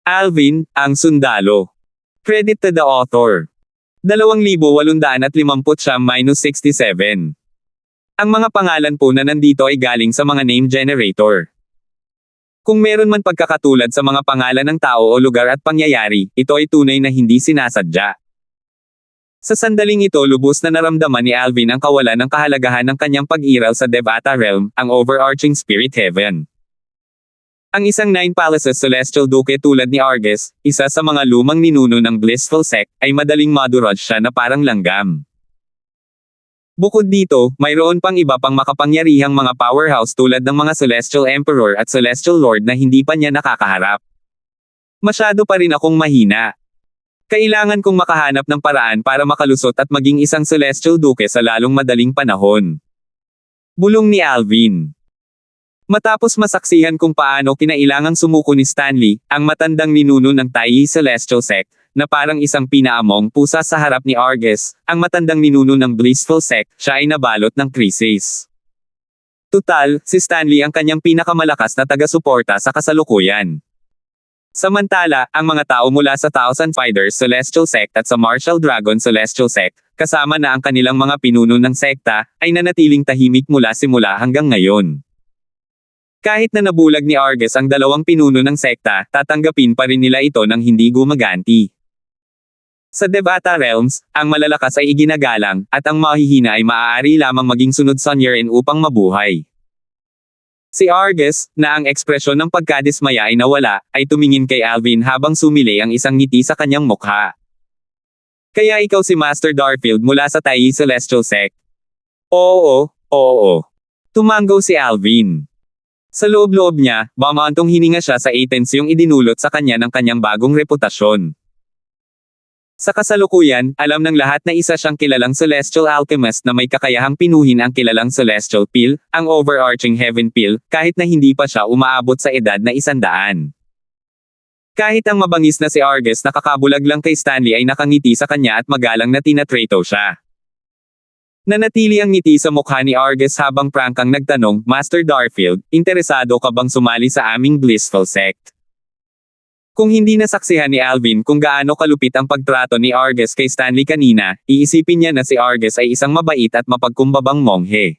Alvin, ang sundalo. Credit to the author. 2,850-67. Ang mga pangalan po na nandito ay galing sa mga name generator. Kung meron man pagkakatulad sa mga pangalan ng tao o lugar at pangyayari, ito ay tunay na hindi sinasadya. Sa sandaling ito lubos na naramdaman ni Alvin ang kawalan ng kahalagahan ng kanyang pag-iral sa Devata Realm, ang overarching spirit heaven. Ang isang Nine Palaces Celestial Duke tulad ni Argus, isa sa mga lumang ninuno ng Blissful Sect, ay madaling madurog siya na parang langgam. Bukod dito, mayroon pang iba pang makapangyarihang mga powerhouse tulad ng mga Celestial Emperor at Celestial Lord na hindi pa niya nakakaharap. Masyado pa rin akong mahina. Kailangan kong makahanap ng paraan para makalusot at maging isang Celestial Duke sa lalong madaling panahon. Bulong ni Alvin. Matapos masaksihan kung paano kinailangang sumuko ni Stanley, ang matandang ninuno ng Taiyi Celestial Sect, na parang isang pinaamong pusa sa harap ni Argus, ang matandang ninuno ng Blissful Sect, siya ay nabalot ng krisis. Tutal, si Stanley ang kanyang pinakamalakas na taga-suporta sa kasalukuyan. Samantala, ang mga tao mula sa Thousand Fighters Celestial Sect at sa Martial Dragon Celestial Sect, kasama na ang kanilang mga pinuno ng sekta, ay nanatiling tahimik mula simula hanggang ngayon. Kahit na nabulag ni Argus ang dalawang pinuno ng sekta, tatanggapin pa rin nila ito ng hindi gumaganti. Sa Devata Realms, ang malalakas ay iginagalang, at ang mahihina ay maaari lamang maging sunod-sunyerin upang mabuhay. Si Argus, na ang ekspresyon ng pagkadismaya ay nawala, ay tumingin kay Alvin habang sumili ang isang ngiti sa kanyang mukha. Kaya ikaw si Master Darfield mula sa Taiyi Celestial Sect? Oo. Tumango si Alvin. Sa loob-loob niya, bamaantong hininga siya sa yung idinulot sa kanya ng kanyang bagong reputasyon. Sa kasalukuyan, alam ng lahat na isa siyang kilalang Celestial Alchemist na may kakayahang pinuhin ang kilalang Celestial Pill, ang overarching Heaven Pill, kahit na hindi pa siya umaabot sa edad na 100. Kahit ang mabangis na si Argus nakakabulag lang kay Stanley ay nakangiti sa kanya at magalang na tinatrato siya. Nanatili ang ngiti sa mukha ni Argus habang prangkang nagtanong, Master Darfield, interesado ka bang sumali sa aming Blissful Sect? Kung hindi nasaksihan ni Alvin kung gaano kalupit ang pagtrato ni Argus kay Stanley kanina, iisipin niya na si Argus ay isang mabait at mapagkumbabang monghe.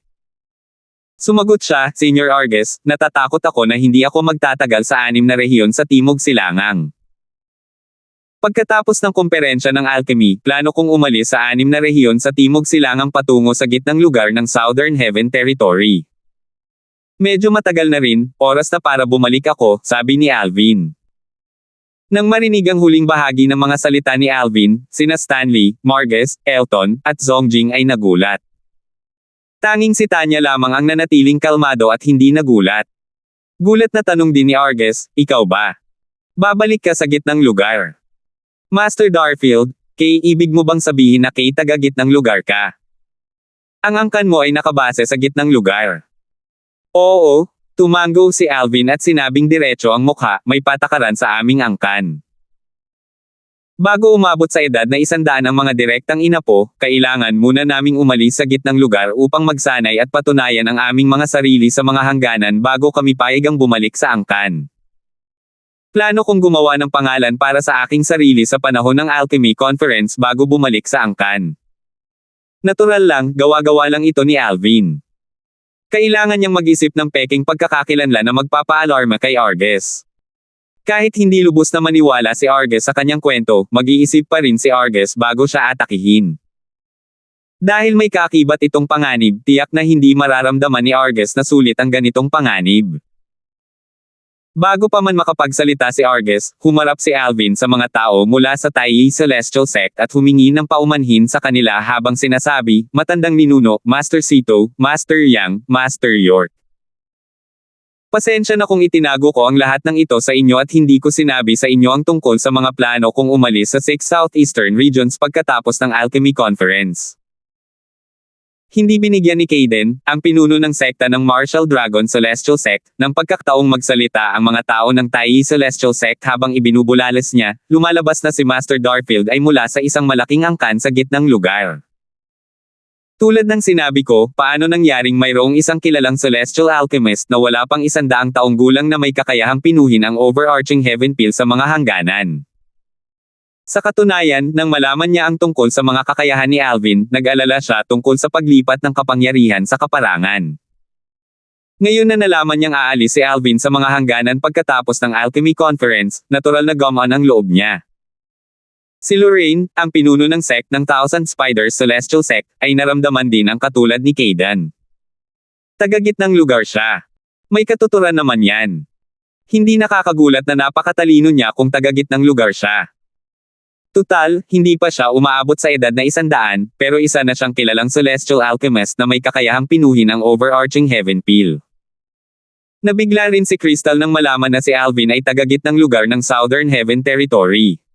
Sumagot siya, Senior Argus, natatakot ako na hindi ako magtatagal sa 6 na rehiyon sa Timog Silangang. Pagkatapos ng komperensya ng alchemy, plano kong umalis sa 6 na rehiyon sa Timog Silangang patungo sa gitnang lugar ng Southern Heaven Territory. Medyo matagal na rin, oras na para bumalik ako, sabi ni Alvin. Nang marinig ang huling bahagi ng mga salita ni Alvin, sina Stanley, Margus, Elton, at Zongjing ay nagulat. Tanging si Tanya lamang ang nanatiling kalmado at hindi nagulat. Gulat na tanong din ni Argus, ikaw ba? Babalik ka sa gitnang lugar? Master Darfield, kay ibig mo bang sabihin na kay taga-gitnang lugar ka? Ang angkan mo ay nakabase sa gitnang lugar. Oo, tumango si Alvin at sinabing diretso ang mukha, may patakaran sa aming angkan. Bago umabot sa edad na 100 ang mga direktang inapo, kailangan muna naming umalis sa gitnang lugar upang magsanay at patunayan ang aming mga sarili sa mga hangganan bago kami payagang bumalik sa angkan. Plano kong gumawa ng pangalan para sa aking sarili sa panahon ng Alchemy Conference bago bumalik sa angkan. Natural lang, gawa-gawa lang ito ni Alvin. Kailangan niyang mag-isip ng peking pagkakakilanlan na magpapaalarma kay Argus. Kahit hindi lubos na maniwala si Argus sa kanyang kwento, mag-iisip pa rin si Argus bago siya atakihin. Dahil may kaakibat itong panganib, tiyak na hindi mararamdaman ni Argus na sulit ang ganitong panganib. Bago pa man makapagsalita si Argus, humarap si Alvin sa mga tao mula sa Taiyi Celestial Sect at humingi ng paumanhin sa kanila habang sinasabi, matandang ninuno, Master Sito, Master Yang, Master York. Pasensya na kung itinago ko ang lahat ng ito sa inyo at hindi ko sinabi sa inyo ang tungkol sa mga plano kong umalis sa 6 Southeastern Regions pagkatapos ng Alchemy Conference. Hindi binigyan ni Kaden, ang pinuno ng sekta ng Martial Dragon Celestial Sect, ng pagkakataong magsalita ang mga tao ng Taiyi Celestial Sect habang ibinubulalas niya, lumalabas na si Master Darfield ay mula sa isang malaking angkan sa gitnang lugar. Tulad ng sinabi ko, paano nangyaring mayroong isang kilalang celestial alchemist na wala pang 100 taong gulang na may kakayahang pinuhin ang overarching heaven peel sa mga hangganan. Sa katunayan, nang malaman niya ang tungkol sa mga kakayahan ni Alvin, nag-alala siya tungkol sa paglipat ng kapangyarihan sa kaparangan. Ngayon na nalaman niyang aalis si Alvin sa mga hangganan pagkatapos ng Alchemy Conference, natural na gumaan ang loob niya. Si Lorraine, ang pinuno ng sect ng Thousand Spiders Celestial Sect, ay naramdaman din ang katulad ni Kaidan. Tagagitnang lugar siya. May katuturan naman yan. Hindi nakakagulat na napakatalino niya kung tagagitnang lugar siya. Tutal, hindi pa siya umaabot sa edad na 100, pero isa na siyang kilalang celestial alchemist na may kakayahang pinuhin ang overarching heaven peel. Nabigla rin si Crystal nang malaman na si Alvin ay tagagitnang lugar ng Southern Heaven Territory.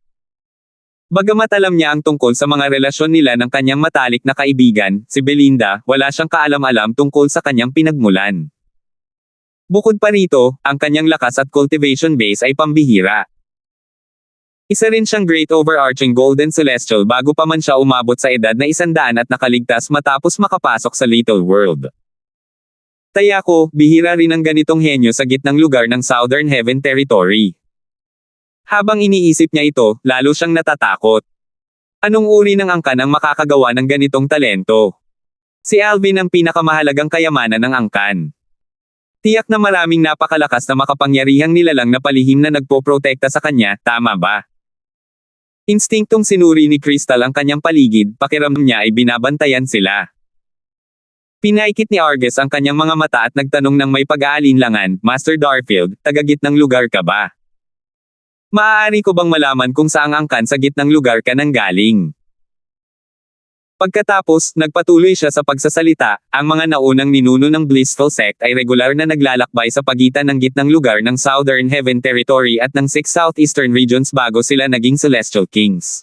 Bagamat alam niya ang tungkol sa mga relasyon nila ng kanyang matalik na kaibigan, si Belinda, wala siyang kaalam-alam tungkol sa kanyang pinagmulan. Bukod pa rito, ang kanyang lakas at cultivation base ay pambihira. Isa rin siyang great overarching golden celestial bago pa man siya umabot sa edad na 100 at nakaligtas matapos makapasok sa Little World. Tayako, bihira rin ang ganitong henyo sa gitnang lugar ng Southern Heaven Territory. Habang iniisip niya ito, lalo siyang natatakot. Anong uri ng angkan ang makakagawa ng ganitong talento? Si Alvin ang pinakamahalagang kayamanan ng angkan. Tiyak na maraming napakalakas na makapangyarihang nilalang na palihim na nagpoprotekta sa kanya, tama ba? Instinktong sinuri ni Crystal ang kanyang paligid, pakiramdam niya ay binabantayan sila. Pinaikit ni Argus ang kanyang mga mata at nagtanong ng may pag-aalinlangan, Master Darfield, taga-gitnang lugar ka ba? Maaari ko bang malaman kung saang angkan sa gitnang lugar ka nang galing? Pagkatapos, nagpatuloy siya sa pagsasalita, ang mga naunang ninuno ng Blissful Sect ay regular na naglalakbay sa pagitan ng gitnang lugar ng Southern Heaven Territory at ng 6 Southeastern Regions bago sila naging Celestial Kings.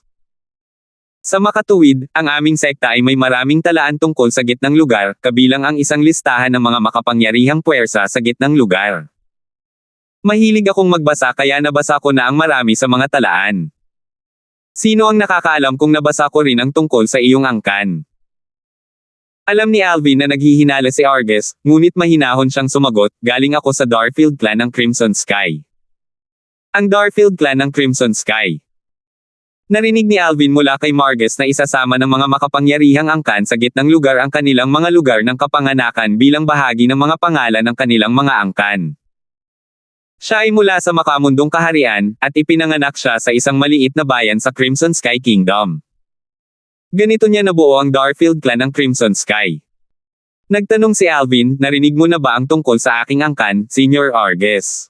Sa makatuwid, ang aming sekta ay may maraming talaan tungkol sa gitnang lugar, kabilang ang isang listahan ng mga makapangyarihang puwersa sa gitnang lugar. Mahilig akong magbasa kaya nabasa ko na ang marami sa mga talaan. Sino ang nakakaalam kung nabasa ko rin ang tungkol sa iyong angkan? Alam ni Alvin na naghihinala si Argus, ngunit mahinahon siyang sumagot, galing ako sa Darfield Clan ng Crimson Sky. Ang Darfield Clan ng Crimson Sky. Narinig ni Alvin mula kay Margus na isasama ng mga makapangyarihang angkan sa gitnang lugar ang kanilang mga lugar ng kapanganakan bilang bahagi ng mga pangalan ng kanilang mga angkan. Siya ay mula sa makamundong kaharian, at ipinanganak siya sa isang maliit na bayan sa Crimson Sky Kingdom. Ganito niya nabuo ang Darfield Clan ng Crimson Sky. Nagtanong si Alvin, narinig mo na ba ang tungkol sa aking angkan, Senior Argus?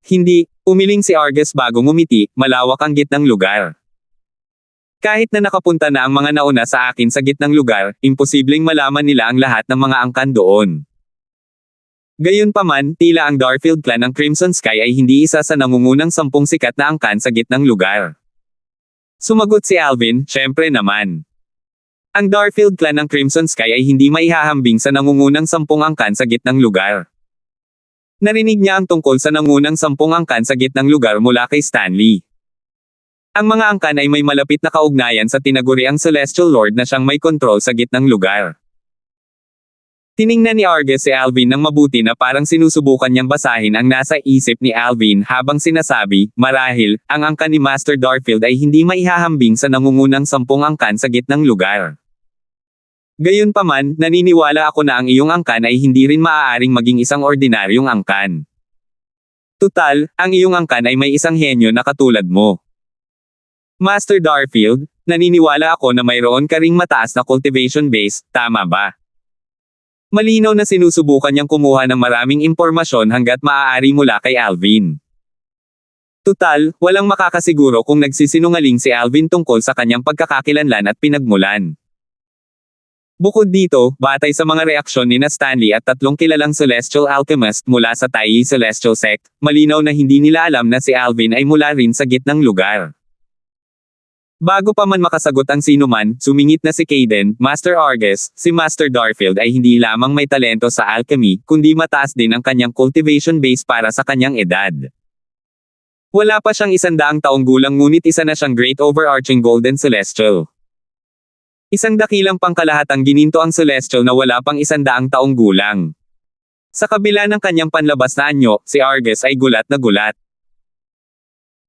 Hindi, umiling si Argus bago ngumiti, malawak ang gitnang lugar. Kahit na nakapunta na ang mga nauna sa akin sa gitnang lugar, imposibleng malaman nila ang lahat ng mga angkan doon. Gayunpaman, tila ang Darfield Clan ng Crimson Sky ay hindi isa sa nangungunang 10 sikat na angkan sa gitnang lugar. Sumagot si Alvin, syempre naman. Ang Darfield Clan ng Crimson Sky ay hindi maihahambing sa nangungunang 10 angkan sa gitnang lugar. Narinig niya ang tungkol sa nangunang 10 angkan sa gitnang lugar mula kay Stanley. Ang mga angkan ay may malapit na kaugnayan sa tinaguriang Celestial Lord na siyang may kontrol sa gitnang lugar. Tiningnan ni Argus si Alvin ng mabuti na parang sinusubukan niyang basahin ang nasa isip ni Alvin habang sinasabi, marahil, ang angkan ni Master Darfield ay hindi maihahambing sa nangungunang 10 angkan sa gitnang lugar. Gayunpaman, naniniwala ako na ang iyong angkan ay hindi rin maaaring maging isang ordinaryong angkan. Tutal, ang iyong angkan ay may isang henyo na katulad mo. Master Darfield, naniniwala ako na mayroon ka ring mataas na cultivation base, tama ba? Malinaw na sinusubukan niyang kumuha ng maraming impormasyon hanggat maaari mula kay Alvin. Tutal, walang makakasiguro kung nagsisinungaling si Alvin tungkol sa kanyang pagkakakilanlan at pinagmulan. Bukod dito, batay sa mga reaksyon ni Stanley at 3 kilalang celestial alchemist mula sa Taiyi Celestial Sect, malinaw na hindi nila alam na si Alvin ay mula rin sa gitnang lugar. Bago pa man makasagot ang sinuman, sumingit na si Kaidan, Master Argus, si Master Darfield ay hindi lamang may talento sa alchemy, kundi mataas din ang kanyang cultivation base para sa kanyang edad. Wala pa siyang 100 taong gulang ngunit isa na siyang great overarching golden celestial. Isang dakilang pangkalahatang gininto ang Celestial na wala pang 100 taong gulang. Sa kabila ng kanyang panlabas na anyo, si Argus ay gulat na gulat.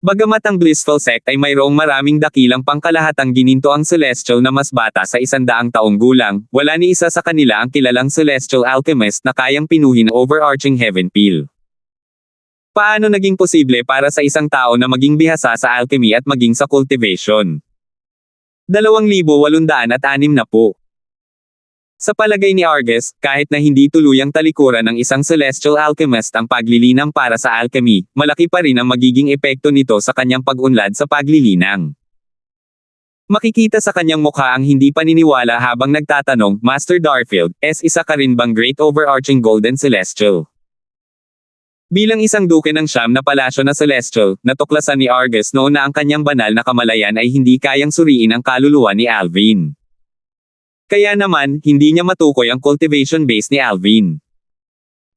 Bagamat ang Blissful Sect ay mayroong maraming dakilang pangkalahatang gininto ang Celestial na mas bata sa 100 taong gulang, wala ni isa sa kanila ang kilalang Celestial Alchemist na kayang pinuhin ang overarching Heaven Peel. Paano naging posible para sa isang tao na maging bihasa sa alchemy at maging sa cultivation? 2,860. Sa palagay ni Argus, kahit na hindi tuluyang talikuran ng isang Celestial Alchemist ang paglilinang para sa alchemy, malaki pa rin ang magiging epekto nito sa kanyang pag-unlad sa paglilinang. Makikita sa kanyang mukha ang hindi paniniwala habang nagtatanong, Master Darfield, isa ka rin bang Great Overarching Golden Celestial? Bilang isang duke ng Siyam na palasyo na Celestial, natuklasan ni Argus noon na ang kanyang banal na kamalayan ay hindi kayang suriin ang kaluluwa ni Alvin. Kaya naman, hindi niya matukoy ang cultivation base ni Alvin.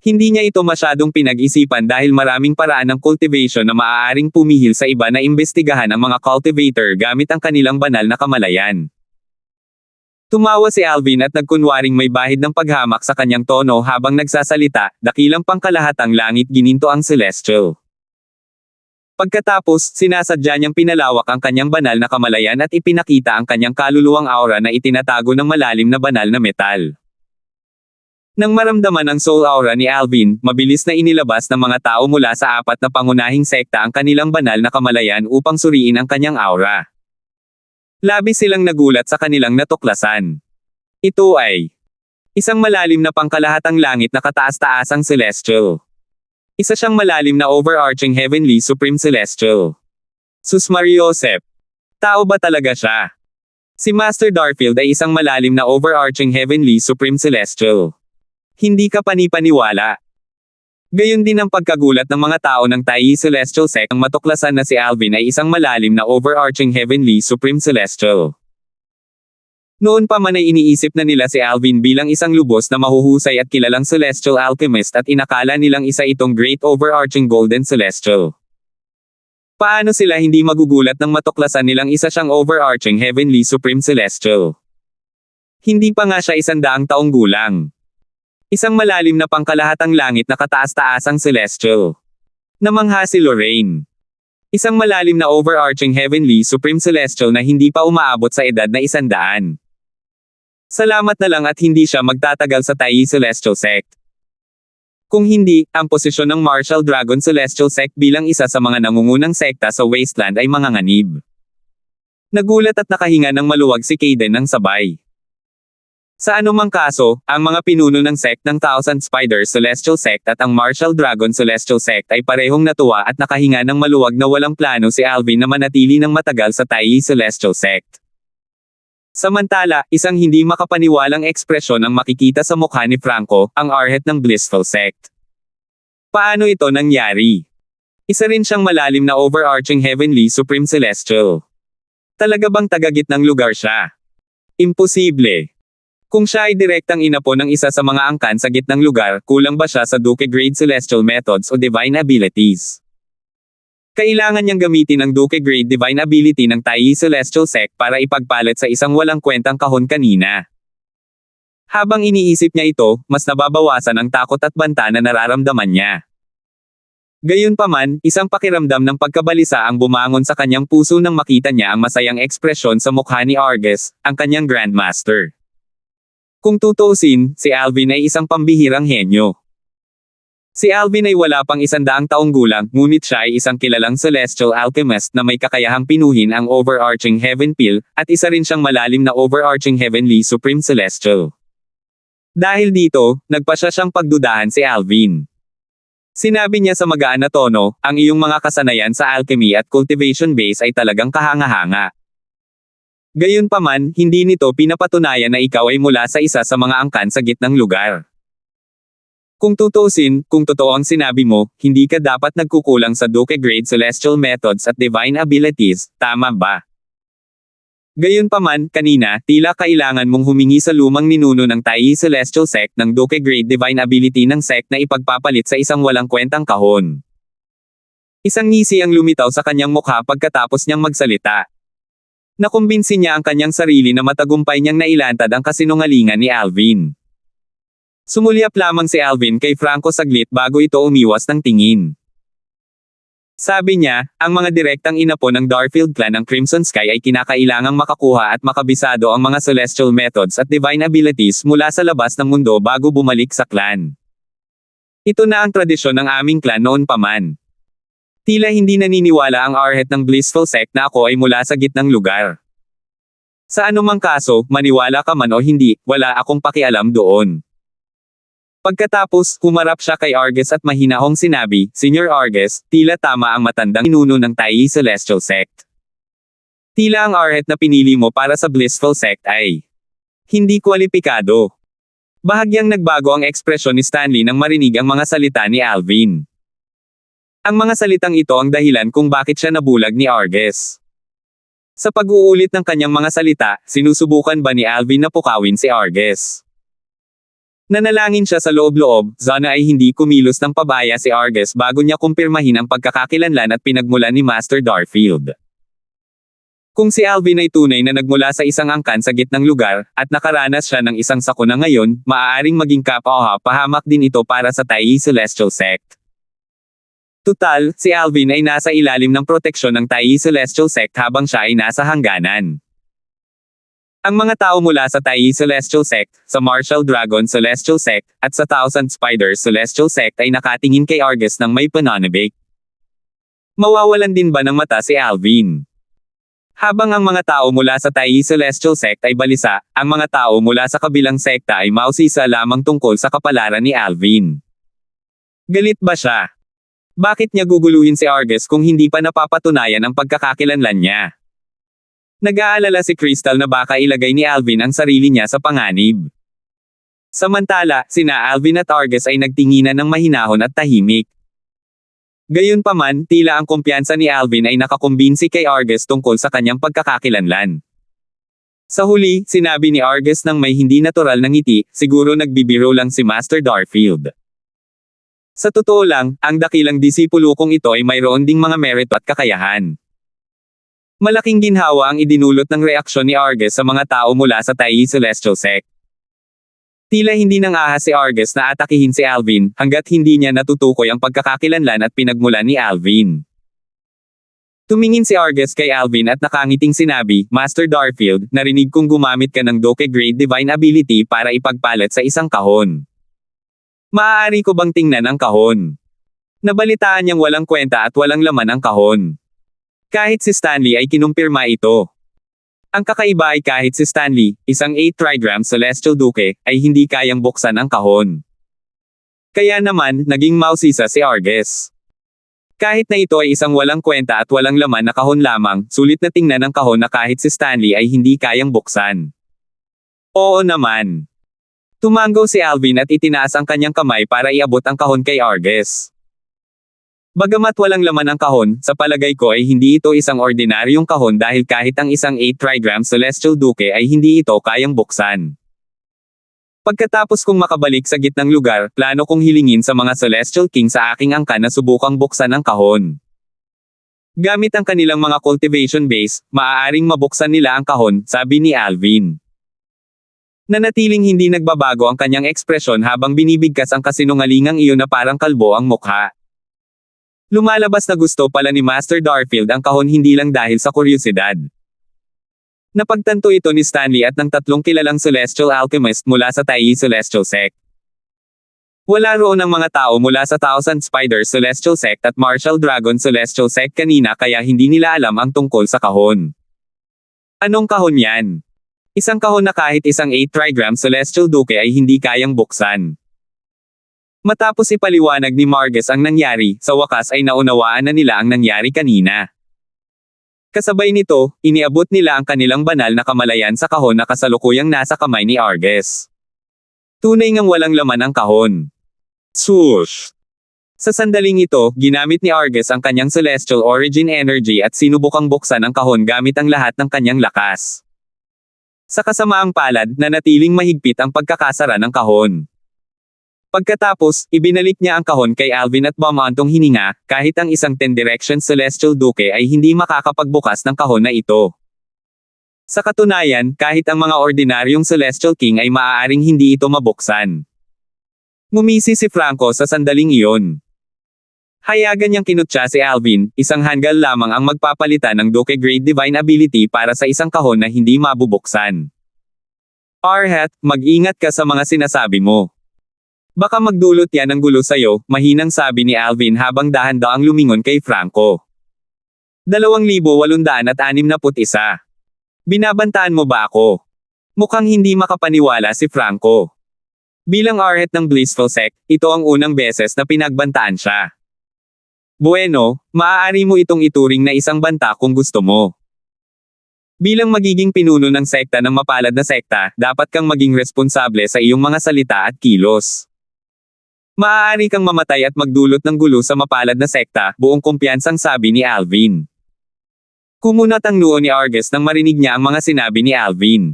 Hindi niya ito masyadong pinag-isipan dahil maraming paraan ng cultivation na maaaring pumihil sa iba na imbestigahan ang mga cultivator gamit ang kanilang banal na kamalayan. Tumawa si Alvin at nagkunwaring may bahid ng paghamak sa kanyang tono habang nagsasalita, dakilang pangkalahatang langit gininto ang Celestial. Pagkatapos, sinasadya niyang pinalawak ang kanyang banal na kamalayan at ipinakita ang kanyang kaluluwang aura na itinatago ng malalim na banal na metal. Nang maramdaman ang soul aura ni Alvin, mabilis na inilabas ng mga tao mula sa 4 na pangunahing sekta ang kanilang banal na kamalayan upang suriin ang kanyang aura. Labis silang nagulat sa kanilang natuklasan. Ito ay isang malalim na pangkalahatang langit na kataas-taasang Celestial. Isa siyang malalim na overarching Heavenly Supreme Celestial. Sus Mariosep. Tao ba talaga siya? Si Master Darfield ay isang malalim na overarching Heavenly Supreme Celestial. Hindi ka panipaniwala. Gayon din ang pagkagulat ng mga tao ng Taiyi Celestial Sect ang matuklasan na si Alvin ay isang malalim na overarching Heavenly Supreme Celestial. Noon pa man ay iniisip na nila si Alvin bilang isang lubos na mahuhusay at kilalang Celestial Alchemist at inakala nilang isa itong Great Overarching Golden Celestial. Paano sila hindi magugulat nang matuklasan nilang isa siyang overarching Heavenly Supreme Celestial? Hindi pa nga siya 100 taong gulang. Isang malalim na pangkalahatang langit na kataas-taasang Celestial. Namangha si Lorraine. Isang malalim na overarching Heavenly Supreme Celestial na hindi pa umaabot sa edad na 100. Salamat na lang at hindi siya magtatagal sa Taiyi Celestial Sect. Kung hindi, ang posisyon ng Martial Dragon Celestial Sect bilang isa sa mga nangungunang sekta sa Wasteland ay manganganib. Nagulat at nakahinga ng maluwag si Kaden ng sabay. Sa anumang kaso, ang mga pinuno ng sect ng Thousand Spiders Celestial Sect at ang Martial Dragon Celestial Sect ay parehong natuwa at nakahinga ng maluwag na walang plano si Alvin na manatili ng matagal sa Taiyi Celestial Sect. Samantala, isang hindi makapaniwalang ekspresyon ang makikita sa mukha ni Franco, ang arhet ng Blissful Sect. Paano ito nangyari? Isa rin siyang malalim na overarching Heavenly Supreme Celestial. Talaga bang tagagitnang lugar siya? Imposible. Kung siya ay direktang inapo ng isa sa mga angkan sa gitnang lugar, kulang ba siya sa Duke Grade Celestial Methods o Divine Abilities? Kailangan niyang gamitin ang Duke Grade Divine Ability ng Taiyi Celestial Sect para ipagpalit sa isang walang kwentang kahon kanina. Habang iniisip niya ito, mas nababawasan ang takot at banta na nararamdaman niya. Gayunpaman, isang pakiramdam ng pagkabalisa ang bumangon sa kanyang puso nang makita niya ang masayang ekspresyon sa mukha ni Argus, ang kanyang Grandmaster. Kung tutuusin, si Alvin ay isang pambihirang henyo. Si Alvin ay wala pang 100 taong gulang, ngunit siya ay isang kilalang Celestial Alchemist na may kakayahang pinuhin ang overarching Heaven Peel, at isa rin siyang malalim na overarching Heavenly Supreme Celestial. Dahil dito, nagpasya siyang pagdudahan si Alvin. Sinabi niya sa magaan na tono, ang iyong mga kasanayan sa alchemy at cultivation base ay talagang kahanga-hanga. Gayunpaman, hindi nito pinapatunayan na ikaw ay mula sa isa sa mga angkan sa gitnang lugar. Kung tutuusin, kung totoo ang sinabi mo, hindi ka dapat nagkukulang sa Duke Grade Celestial Methods at Divine Abilities, tama ba? Gayunpaman, kanina, tila kailangan mong humingi sa lumang ninuno ng Taiyi Celestial Sect ng Duke Grade Divine Ability ng sect na ipagpapalit sa isang walang kwentang kahon. Isang ngisi ang lumitaw sa kanyang mukha pagkatapos niyang magsalita. Nakumbinsi niya ang kanyang sarili na matagumpay niyang nailantad ang kasinungalingan ni Alvin. Sumulyap lamang si Alvin kay Franco saglit bago ito umiwas ng tingin. Sabi niya, ang mga direktang inapo ng Darfield clan ng Crimson Sky ay kinakailangang makakuha at makabisado ang mga celestial methods at divine abilities mula sa labas ng mundo bago bumalik sa clan. Ito na ang tradisyon ng aming clan noon pa man. Tila hindi naniniwala ang Arhet ng Blissful Sect na ako ay mula sa gitnang lugar. Sa anumang kaso, maniwala ka man o hindi, wala akong pakialam doon. Pagkatapos, humarap siya kay Argus at mahinahong sinabi, Senior Argus, tila tama ang matandang pinuno ng Tai Celestial Sect. Tila ang Arhet na pinili mo para sa Blissful Sect ay hindi kwalipikado. Bahagyang nagbago ang ekspresyon ni Stanley nang marinig ang mga salita ni Alvin. Ang mga salitang ito ang dahilan kung bakit siya nabulag ni Argus. Sa pag-uulit ng kanyang mga salita, sinusubukan ba ni Alvin na pukawin si Argus? Nanalangin siya sa loob-loob, sana ay hindi kumilos ng pabaya si Argus bago niya kumpirmahin ang pagkakakilanlan at pinagmulan ni Master Darfield. Kung si Alvin ay tunay na nagmula sa isang angkan sa gitnang lugar, at nakaranas siya ng isang sakuna ngayon, maaaring maging kapwa-pahamak din ito para sa Tai Celestial Sect. Tutal, si Alvin ay nasa ilalim ng proteksyon ng Tai Celestial Sect habang siya ay nasa hangganan. Ang mga tao mula sa Tai Celestial Sect, sa Martial Dragon Celestial Sect, at sa Thousand Spiders Celestial Sect ay nakatingin kay Argus ng may pananabik. Mawawalan din ba ng mata si Alvin? Habang ang mga tao mula sa Tai Celestial Sect ay balisa, ang mga tao mula sa kabilang sekta ay mausisa lamang tungkol sa kapalaran ni Alvin. Galit ba siya? Bakit niya guguluhin si Argus kung hindi pa napapatunayan ang pagkakakilanlan niya? Nag-aalala si Crystal na baka ilagay ni Alvin ang sarili niya sa panganib. Samantala, sina Alvin at Argus ay nagtinginan ng mahinahon at tahimik. Gayunpaman, tila ang kumpiyansa ni Alvin ay nakakumbinsi kay Argus tungkol sa kanyang pagkakakilanlan. Sa huli, sinabi ni Argus ng may hindi natural na ngiti, siguro nagbibiro lang si Master Darfield. Sa totoo lang, ang dakilang disipulo kong ito ay mayroon ding mga merito at kakayahan. Malaking ginhawa ang idinulot ng reaksyon ni Argus sa mga tao mula sa Tai Celestial Sect. Tila hindi nang ahas si Argus na atakihin si Alvin, hanggat hindi niya natutukoy ang pagkakakilanlan at pinagmulan ni Alvin. Tumingin si Argus kay Alvin at nakangiting sinabi, Master Darfield, narinig kong gumamit ka ng Doke Grade Divine Ability para ipagpalit sa isang kahon. Maaari ko bang tingnan ang kahon? Nabalitaan niyang walang kwenta at walang laman ang kahon. Kahit si Stanley ay kinumpirma ito. Ang kakaiba ay kahit si Stanley, isang 8 trigram Celestial Duke, ay hindi kayang buksan ang kahon. Kaya naman, naging mausisa si Argus. Kahit na ito ay isang walang kwenta at walang laman na kahon lamang, sulit na tingnan ang kahon na kahit si Stanley ay hindi kayang buksan. Oo naman. Tumango si Alvin at itinaas ang kanyang kamay para iabot ang kahon kay Argus. Bagamat walang laman ang kahon, sa palagay ko ay hindi ito isang ordinaryong kahon dahil kahit ang isang 8 trigram Celestial Duke ay hindi ito kayang buksan. Pagkatapos kong makabalik sa gitnang lugar, plano kong hilingin sa mga Celestial King sa aking angkan na subukang buksan ang kahon. Gamit ang kanilang mga cultivation base, maaaring mabuksan nila ang kahon, sabi ni Alvin. Nanatiling hindi nagbabago ang kanyang ekspresyon habang binibigkas ang kasinungalingang iyon na parang kalbo ang mukha. Lumalabas na gusto pala ni Master Darfield ang kahon hindi lang dahil sa kuryosidad. Napagtanto ito ni Stanley at ng 3 kilalang Celestial Alchemist mula sa Tai Celestial Sect. Wala roon ang mga tao mula sa Thousand Spiders Celestial Sect at Martial Dragon Celestial Sect kanina kaya hindi nila alam ang tungkol sa kahon. Anong kahon yan? Isang kahon na kahit isang 8 trigram Celestial Duke ay hindi kayang buksan. Matapos ipaliwanag ni Margus ang nangyari, sa wakas ay naunawaan na nila ang nangyari kanina. Kasabay nito, iniabot nila ang kanilang banal na kamalayan sa kahon na kasalukuyang nasa kamay ni Argus. Tunay ngang walang laman ang kahon. Swoosh! Sa sandaling ito, ginamit ni Argus ang kanyang celestial origin energy at sinubukang buksan ang kahon gamit ang lahat ng kanyang lakas. Sa kasamaang palad, nanatiling mahigpit ang pagkakasara ng kahon. Pagkatapos, ibinalik niya ang kahon kay Alvin at bumantong hininga, kahit ang isang 10 Direction Celestial Duke ay hindi makakapagbukas ng kahon na ito. Sa katunayan, kahit ang mga ordinaryong Celestial King ay maaaring hindi ito mabuksan. Ngumisi si Franco sa sandaling iyon. Hayagan niyang kinutya si Alvin, isang hanggal lamang ang magpapalitan ng Duke Grade Divine Ability para sa isang kahon na hindi mabubuksan. Arhat, mag-ingat ka sa mga sinasabi mo. Baka magdulot yan ng gulo sa'yo, mahinang sabi ni Alvin habang dahan-daang lumingon kay Franco. 2,861. Binabantaan mo ba ako? Mukhang hindi makapaniwala si Franco. Bilang Arhat ng Blissful Sect, ito ang unang beses na pinagbantaan siya. Bueno, maaari mo itong ituring na isang banta kung gusto mo. Bilang magiging pinuno ng sekta ng mapalad na sekta, dapat kang maging responsable sa iyong mga salita at kilos. Maaari kang mamatay at magdulot ng gulo sa mapalad na sekta, buong kumpiyansang sabi ni Alvin. Kumunat ang noo ni Argus nang marinig niya ang mga sinabi ni Alvin.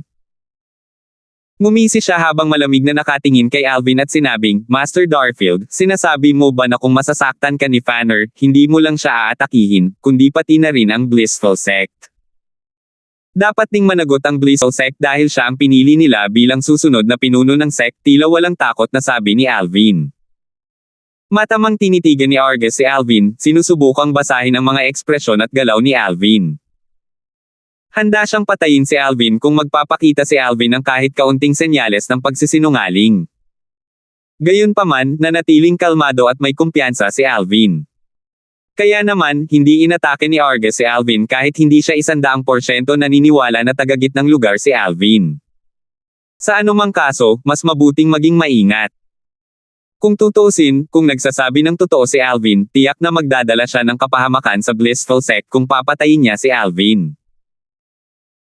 Ngumisi siya habang malamig na nakatingin kay Alvin at sinabing, Master Darfield, sinasabi mo ba na kung masasaktan ka ni Fanner, hindi mo lang siya aatakihin, kundi pati na rin ang Blissful Sect? Dapat ding managot ang Blissful Sect dahil siya ang pinili nila bilang susunod na pinuno ng sect, tila walang takot na sabi ni Alvin. Matamang tinitigan ni Argus si Alvin, sinusubukang basahin ang mga ekspresyon at galaw ni Alvin. Handa siyang patayin si Alvin kung magpapakita si Alvin ng kahit kaunting senyales ng pagsisinungaling. Gayunpaman, nanatiling kalmado at may kumpiyansa si Alvin. Kaya naman, hindi inatake ni Argus si Alvin kahit hindi siya 100% naniniwala na tagagit ng lugar si Alvin. Sa anumang kaso, mas mabuting maging maingat. Kung tutuusin, kung nagsasabi ng totoo si Alvin, tiyak na magdadala siya ng kapahamakan sa Blissful Sect kung papatayin niya si Alvin.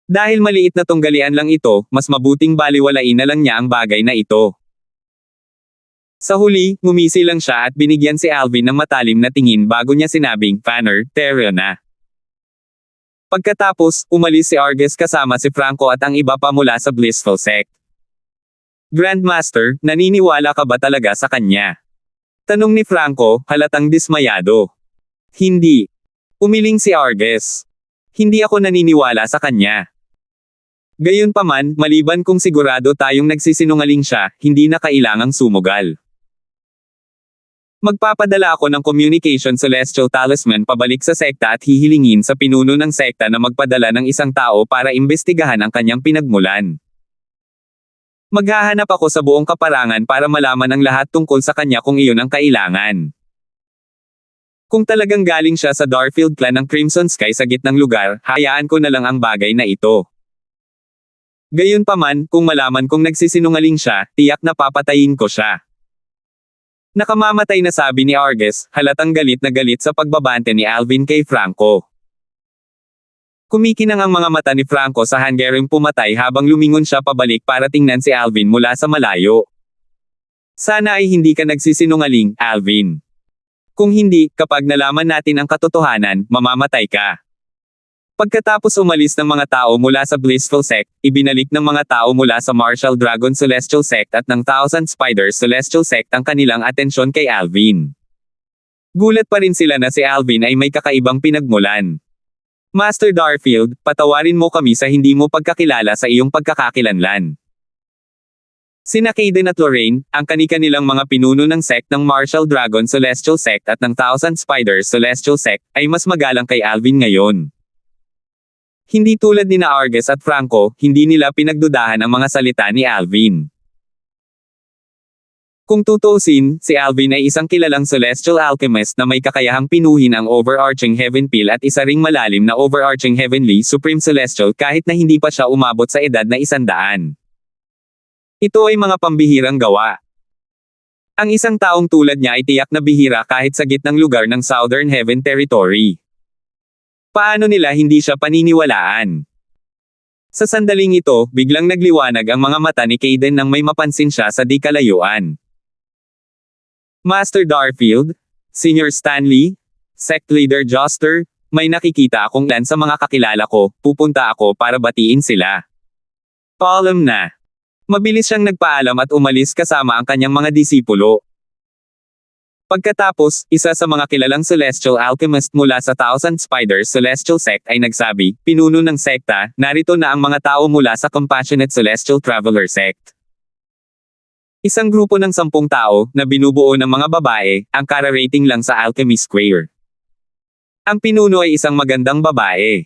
Dahil maliit na tunggalian lang ito, mas mabuting baliwalain na lang niya ang bagay na ito. Sa huli, ngumisi lang siya at binigyan si Alvin ng matalim na tingin bago niya sinabing, Fanner, teryo na. Pagkatapos, umalis si Argus kasama si Franco at ang iba pa mula sa Blissful Sect. Grandmaster, naniniwala ka ba talaga sa kanya? Tanong ni Franco, halatang dismayado. Hindi. Umiling si Argus. Hindi ako naniniwala sa kanya. Gayunpaman, maliban kung sigurado tayong nagsisinungaling siya, hindi na kailangang sumugal. Magpapadala ako ng Communication Celestial Talisman pabalik sa sekta at hihilingin sa pinuno ng sekta na magpadala ng isang tao para imbestigahan ang kanyang pinagmulan. Maghahanap ako sa buong kaparangan para malaman ang lahat tungkol sa kanya kung iyon ang kailangan. Kung talagang galing siya sa Darfield clan ng Crimson Sky sa gitnang lugar, hayaan ko na lang ang bagay na ito. Gayunpaman, kung malaman kong nagsisinungaling siya, tiyak na papatayin ko siya. Nakamamatay na sabi ni Argus, halatang galit na galit sa pagbabante ni Alvin kay Franco. Kumikinang ang mga mata ni Franco sa hanggaring pumatay habang lumingon siya pabalik para tingnan si Alvin mula sa malayo. Sana ay hindi ka nagsisinungaling, Alvin. Kung hindi, kapag nalaman natin ang katotohanan, mamamatay ka. Pagkatapos umalis ng mga tao mula sa Blissful Sect, ibinalik ng mga tao mula sa Martial Dragon Celestial Sect at ng Thousand Spiders Celestial Sect ang kanilang atensyon kay Alvin. Gulat pa rin sila na si Alvin ay may kakaibang pinagmulan. Master Darfield, patawarin mo kami sa hindi mo pagkakilala sa iyong pagkakakilanlan. Sina Caden at Lorraine, ang kani-kanilang mga pinuno ng sect ng Martial Dragon Celestial Sect at ng Thousand Spiders Celestial Sect, ay mas magalang kay Alvin ngayon. Hindi tulad ni Argus at Franco, hindi nila pinagdudahan ang mga salita ni Alvin. Kung tutuusin, si Alvin ay isang kilalang celestial alchemist na may kakayahang pinuhin ang overarching heaven peel at isa ring malalim na overarching heavenly supreme celestial kahit na hindi pa siya umabot sa edad na 100. Ito ay mga pambihirang gawa. Ang isang taong tulad niya ay tiyak na bihira kahit sa gitnang lugar ng Southern Heaven Territory. Paano nila hindi siya paniniwalaan? Sa sandaling ito, biglang nagliwanag ang mga mata ni Caden nang may mapansin siya sa di kalayuan. Master Darfield, Senior Stanley, Sect Leader Joster, may nakikita akong lan sa mga kakilala ko, pupunta ako para batiin sila. Paalam na. Mabilis siyang nagpaalam at umalis kasama ang kanyang mga disipulo. Pagkatapos, isa sa mga kilalang celestial alchemist mula sa Thousand Spiders Celestial Sect ay nagsabi, pinuno ng sekta, narito na ang mga tao mula sa Compassionate Celestial Traveler Sect. Isang grupo ng 10 tao, na binubuo ng mga babae, ang kararating lang sa Alchemy Square. Ang pinuno ay isang magandang babae.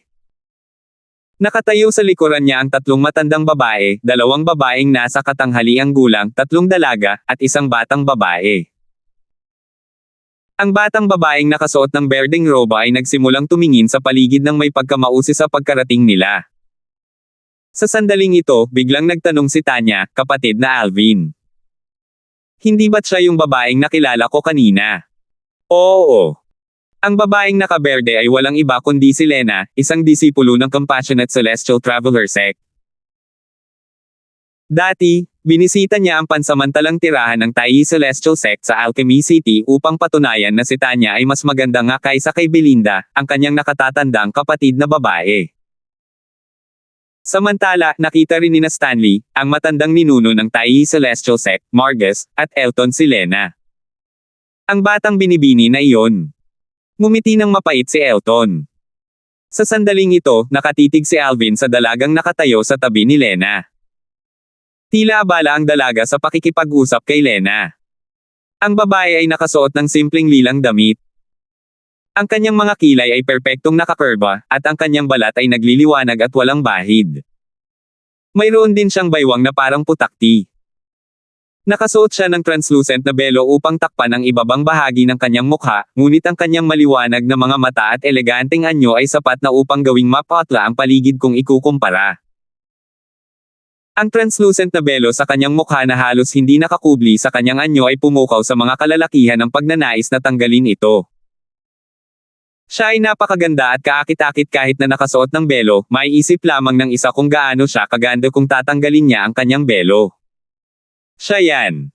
Nakatayo sa likuran niya ang 3 matandang babae, 2 babaeng nasa katanghaliang gulang, 3 dalaga, at isang batang babae. Ang batang babaeng nakasuot ng berdeng roba ay nagsimulang tumingin sa paligid ng may pagkamausi sa pagkarating nila. Sa sandaling ito, biglang nagtanong si Tanya, kapatid na Alvin. Hindi ba't siya yung babaeng nakilala ko kanina? Oo. Ang babaeng nakaberde ay walang iba kundi si Lena, isang disipulo ng Compassionate Celestial Traveler Sect. Dati, binisita niya ang pansamantalang tirahan ng Tayi Celestial Sect sa Alchemy City upang patunayan na si Tanya ay mas maganda nga kaysa kay Belinda, ang kanyang nakatatandang kapatid na babae. Samantala, nakita rin ni Stanley, ang matandang ninuno ng Tayi Celestial Sect, Margus, at Elton si Lena. Ang batang binibini na iyon. Ngumiti ng mapait si Elton. Sa sandaling ito, nakatitig si Alvin sa dalagang nakatayo sa tabi ni Lena. Tila abala ang dalaga sa pakikipag-usap kay Lena. Ang babae ay nakasuot ng simpleng lilang damit. Ang kanyang mga kilay ay perpektong nakakurba, at ang kanyang balat ay nagliliwanag at walang bahid. Mayroon din siyang baywang na parang putakti. Nakasuot siya ng translucent na belo upang takpan ang ibabang bahagi ng kanyang mukha, ngunit ang kanyang maliwanag na mga mata at eleganteng anyo ay sapat na upang gawing mapatla ang paligid kung ikukumpara. Ang translucent na belo sa kanyang mukha na halos hindi nakakubli sa kanyang anyo ay pumukaw sa mga kalalakihan ng pagnanais na tanggalin ito. Siya ay napakaganda at kaakit-akit kahit na nakasuot ng belo, maiisip lamang ng isa kung gaano siya kaganda kung tatanggalin niya ang kanyang belo. Siya yan.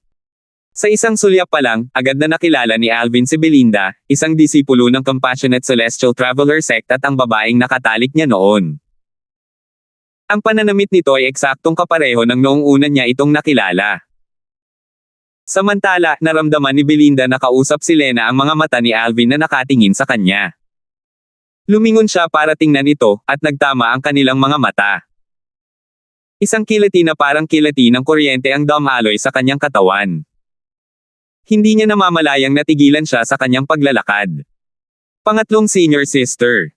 Sa isang sulyap pa lang, agad na nakilala ni Alvin si Belinda, isang disipulo ng Compassionate Celestial Traveler Sect at ang babaeng nakatalik niya noon. Ang pananamit nito ay eksaktong kapareho ng noong una niya itong nakilala. Samantala, naramdaman ni Belinda na kausap si Lena ang mga mata ni Alvin na nakatingin sa kanya. Lumingon siya para tingnan ito, at nagtama ang kanilang mga mata. Isang kilati na parang kilati ng kuryente ang dumaloy sa kanyang katawan. Hindi niya namamalayang natigilan siya sa kanyang paglalakad. Pangatlong senior sister.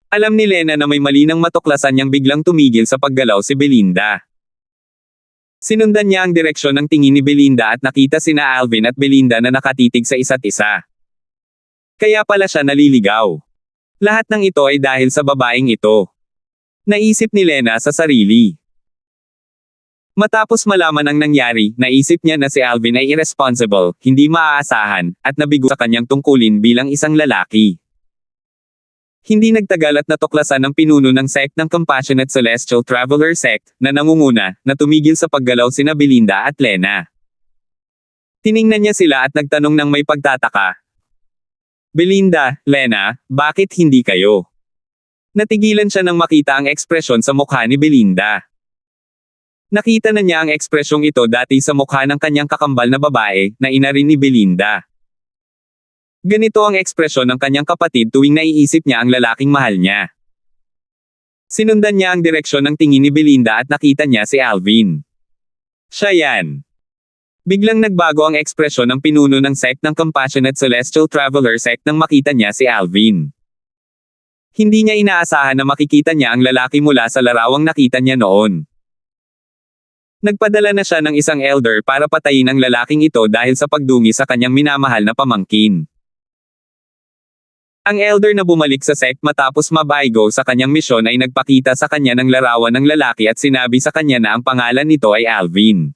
Alam ni Lena na may mali nang matuklasan niyang biglang tumigil sa paggalaw si Belinda. Sinundan niya ang direksyon ng tingin ni Belinda at nakita sina Alvin at Belinda na nakatitig sa isa't isa. Kaya pala siya naliligaw. Lahat ng ito ay dahil sa babaeng ito. Naisip ni Lena sa sarili. Matapos malaman ang nangyari, naisip niya na si Alvin ay irresponsible, hindi maaasahan, at nabigo sa kanyang tungkulin bilang isang lalaki. Hindi nagtagal at natuklasan ng pinuno ng sect ng Compassionate Celestial Traveler Sect, na nangunguna, na tumigil sa paggalaw sina Belinda at Lena. Tiningnan niya sila at nagtanong ng may pagtataka. Belinda, Lena, bakit hindi kayo? Natigilan siya nang makita ang ekspresyon sa mukha ni Belinda. Nakita na niya ang ekspresyong ito dati sa mukha ng kanyang kakambal na babae, na ina rin ni Belinda. Ganito ang ekspresyon ng kanyang kapatid tuwing naiisip niya ang lalaking mahal niya. Sinundan niya ang direksyon ng tingin ni Belinda at nakita niya si Alvin. Siya yan. Biglang nagbago ang ekspresyon ng pinuno ng sect ng Compassionate Celestial Traveler Sect nang makita niya si Alvin. Hindi niya inaasahan na makikita niya ang lalaki mula sa larawang nakita niya noon. Nagpadala na siya ng isang elder para patayin ang lalaking ito dahil sa pagdungi sa kanyang minamahal na pamangkin. Ang elder na bumalik sa sect matapos mabaygo sa kanyang misyon ay nagpakita sa kanya ng larawan ng lalaki at sinabi sa kanya na ang pangalan nito ay Alvin.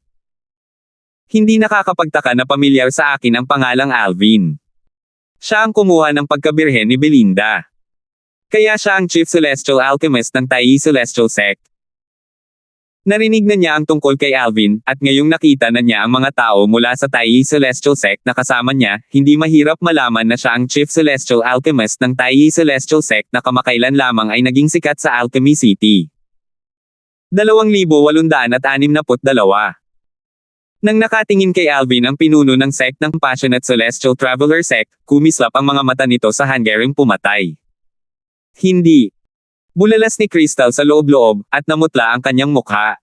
Hindi nakakapagtaka na pamilyar sa akin ang pangalang Alvin. Siya ang kumuha ng pagkabirhen ni Belinda. Kaya siya ang Chief Celestial Alchemist ng Tayi Celestial Sect. Narinig na niya ang tungkol kay Alvin, at ngayong nakita na niya ang mga tao mula sa Tayi Celestial Sect na kasama niya, hindi mahirap malaman na siya ang Chief Celestial Alchemist ng Tayi Celestial Sect na kamakailan lamang ay naging sikat sa Alchemy City. 2,862 Nang nakatingin kay Alvin ang pinuno ng sect ng Passionate Celestial Traveler sect, kumislap ang mga mata nito sa hanggaring pumatay. Hindi. Bulalas ni Crystal sa loob-loob, at namutla ang kanyang mukha.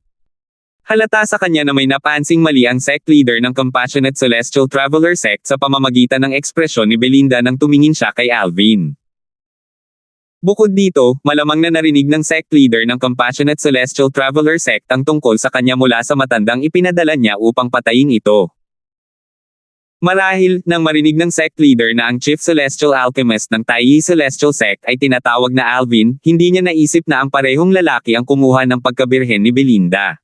Halata sa kanya na may napansing mali ang sect leader ng Compassionate Celestial Traveler sect sa pamamagitan ng ekspresyon ni Belinda nang tumingin siya kay Alvin. Bukod dito, malamang na narinig ng sect leader ng Compassionate Celestial Traveler sect ang tungkol sa kanya mula sa matandang ipinadala niya upang patayin ito. Marahil, nang marinig ng sect leader na ang Chief Celestial Alchemist ng Taiyi Celestial Sect ay tinatawag na Alvin, hindi niya naisip na ang parehong lalaki ang kumuha ng pagkabirhen ni Belinda.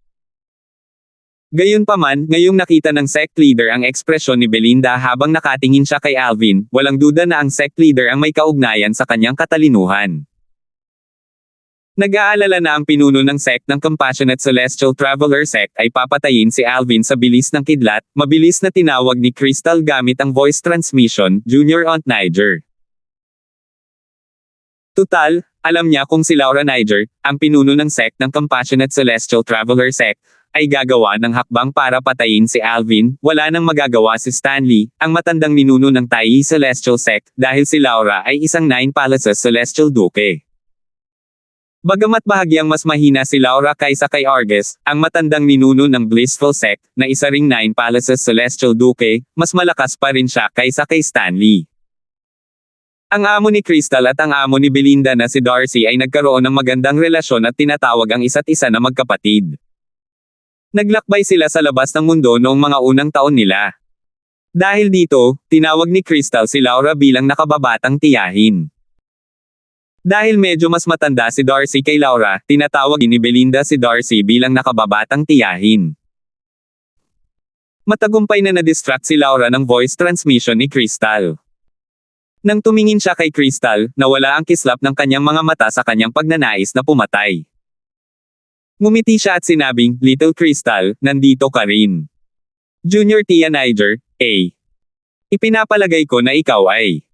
Gayunpaman, ngayong nakita ng sect leader ang ekspresyon ni Belinda habang nakatingin siya kay Alvin, walang duda na ang sect leader ang may kaugnayan sa kanyang katalinuhan. Nag-aalala na ang pinuno ng sect ng Compassionate Celestial Traveler sect ay papatayin si Alvin sa bilis ng kidlat, mabilis na tinawag ni Crystal gamit ang voice transmission, Junior Aunt Niger. Tutal, alam niya kung si Laura Niger, ang pinuno ng sect ng Compassionate Celestial Traveler sect, ay gagawa ng hakbang para patayin si Alvin, wala nang magagawa si Stanley, ang matandang ninuno ng Taiyi Celestial Sect, dahil si Laura ay isang Nine Palaces Celestial Duke. Bagamat bahagyang mas mahina si Laura kaysa kay Argus, ang matandang ninuno ng Blissful Sect, na isa ring Nine Palaces Celestial Duke, mas malakas pa rin siya kaysa kay Stanley. Ang amo ni Crystal at ang amo ni Belinda na si Darcy ay nagkaroon ng magandang relasyon at tinatawag ang isa't isa na magkapatid. Naglakbay sila sa labas ng mundo noong mga unang taon nila. Dahil dito, tinawag ni Crystal si Laura bilang nakababatang tiyahin. Dahil medyo mas matanda si Darcy kay Laura, tinatawag ni Belinda si Darcy bilang nakababatang tiyahin. Matagumpay na na-distract si Laura ng voice transmission ni Crystal. Nang tumingin siya kay Crystal, nawala ang kislap ng kanyang mga mata sa kanyang pagnanais na pumatay. Ngumiti siya at sinabing, Little Crystal, nandito ka rin. Junior Tia Niger, A. Ipinapalagay ko na ikaw ay.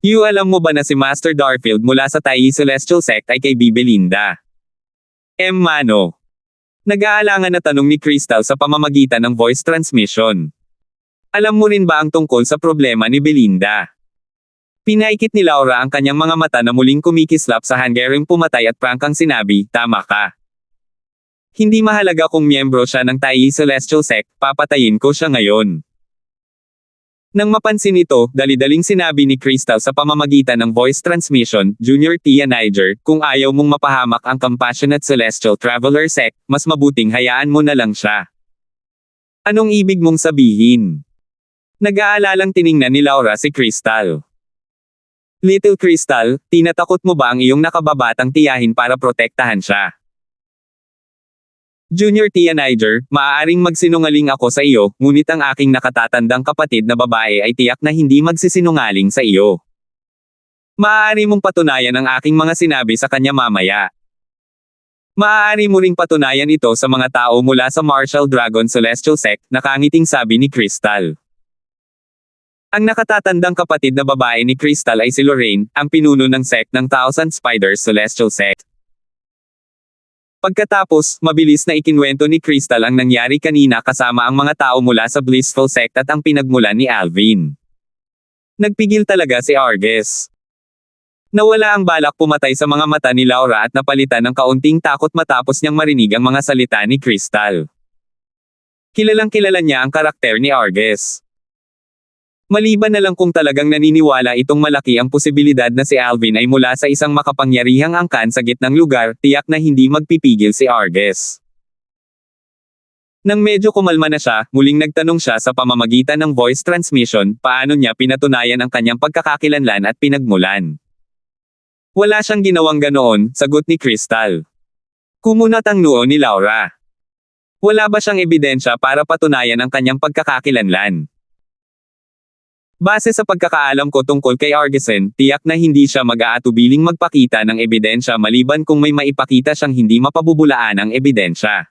Alam mo ba na si Master Darfield mula sa Taiyi Celestial Sect ay kay Belinda? Mano. Nag-aalangan na tanong ni Crystal sa pamamagitan ng voice transmission. Alam mo rin ba ang tungkol sa problema ni Belinda? Pinaikit ni Laura ang kanyang mga mata na muling kumikislap sa hanggaring pumatay at prangkang sinabi, tama ka. Hindi mahalaga kung miyembro siya ng Taiyi Celestial Sect, papatayin ko siya ngayon. Nang mapansin ito, dali-daling sinabi ni Crystal sa pamamagitan ng voice transmission, Junior Tia Niger, kung ayaw mong mapahamak ang Compassionate Celestial Traveler Sect, mas mabuting hayaan mo na lang siya. Anong ibig mong sabihin? Nag-aalalang tiningnan ni Laura si Crystal. Little Crystal, tinatakot mo ba ang iyong nakababatang tiyahin para protektahan siya? Junior Tia Niger, maaaring magsinungaling ako sa iyo, ngunit ang aking nakatatandang kapatid na babae ay tiyak na hindi magsisinungaling sa iyo. Maaari mong patunayan ang aking mga sinabi sa kanya mamaya. Maaari mo ring patunayan ito sa mga tao mula sa Martial Dragon Celestial Sect, nakangiting sabi ni Crystal. Ang nakatatandang kapatid na babae ni Crystal ay si Lorraine, ang pinuno ng sect ng Thousand Spiders Celestial Sect. Pagkatapos, mabilis na ikinwento ni Crystal ang nangyari kanina kasama ang mga tao mula sa Blissful Sect at ang pinagmulan ni Alvin. Nagpigil talaga si Argus. Nawala ang balak pumatay sa mga mata ni Laura at napalitan ng kaunting takot matapos niyang marinig ang mga salita ni Crystal. Kilalang kilala niya ang karakter ni Argus. Maliban na lang kung talagang naniniwala itong malaki ang posibilidad na si Alvin ay mula sa isang makapangyarihang angkan sa gitnang lugar, tiyak na hindi magpipigil si Argus. Nang medyo kumalma na siya, muling nagtanong siya sa pamamagitan ng voice transmission, paano niya pinatunayan ang kanyang pagkakakilanlan at pinagmulan. Wala siyang ginawang ganoon, sagot ni Crystal. Kumunat ang noo ni Laura. Wala ba siyang ebidensya para patunayan ang kanyang pagkakakilanlan? Base sa pagkakaalam ko tungkol kay Argusen, tiyak na hindi siya mag-aatubiling magpakita ng ebidensya maliban kung may maipakita siyang hindi mapabubulaan ang ebidensya.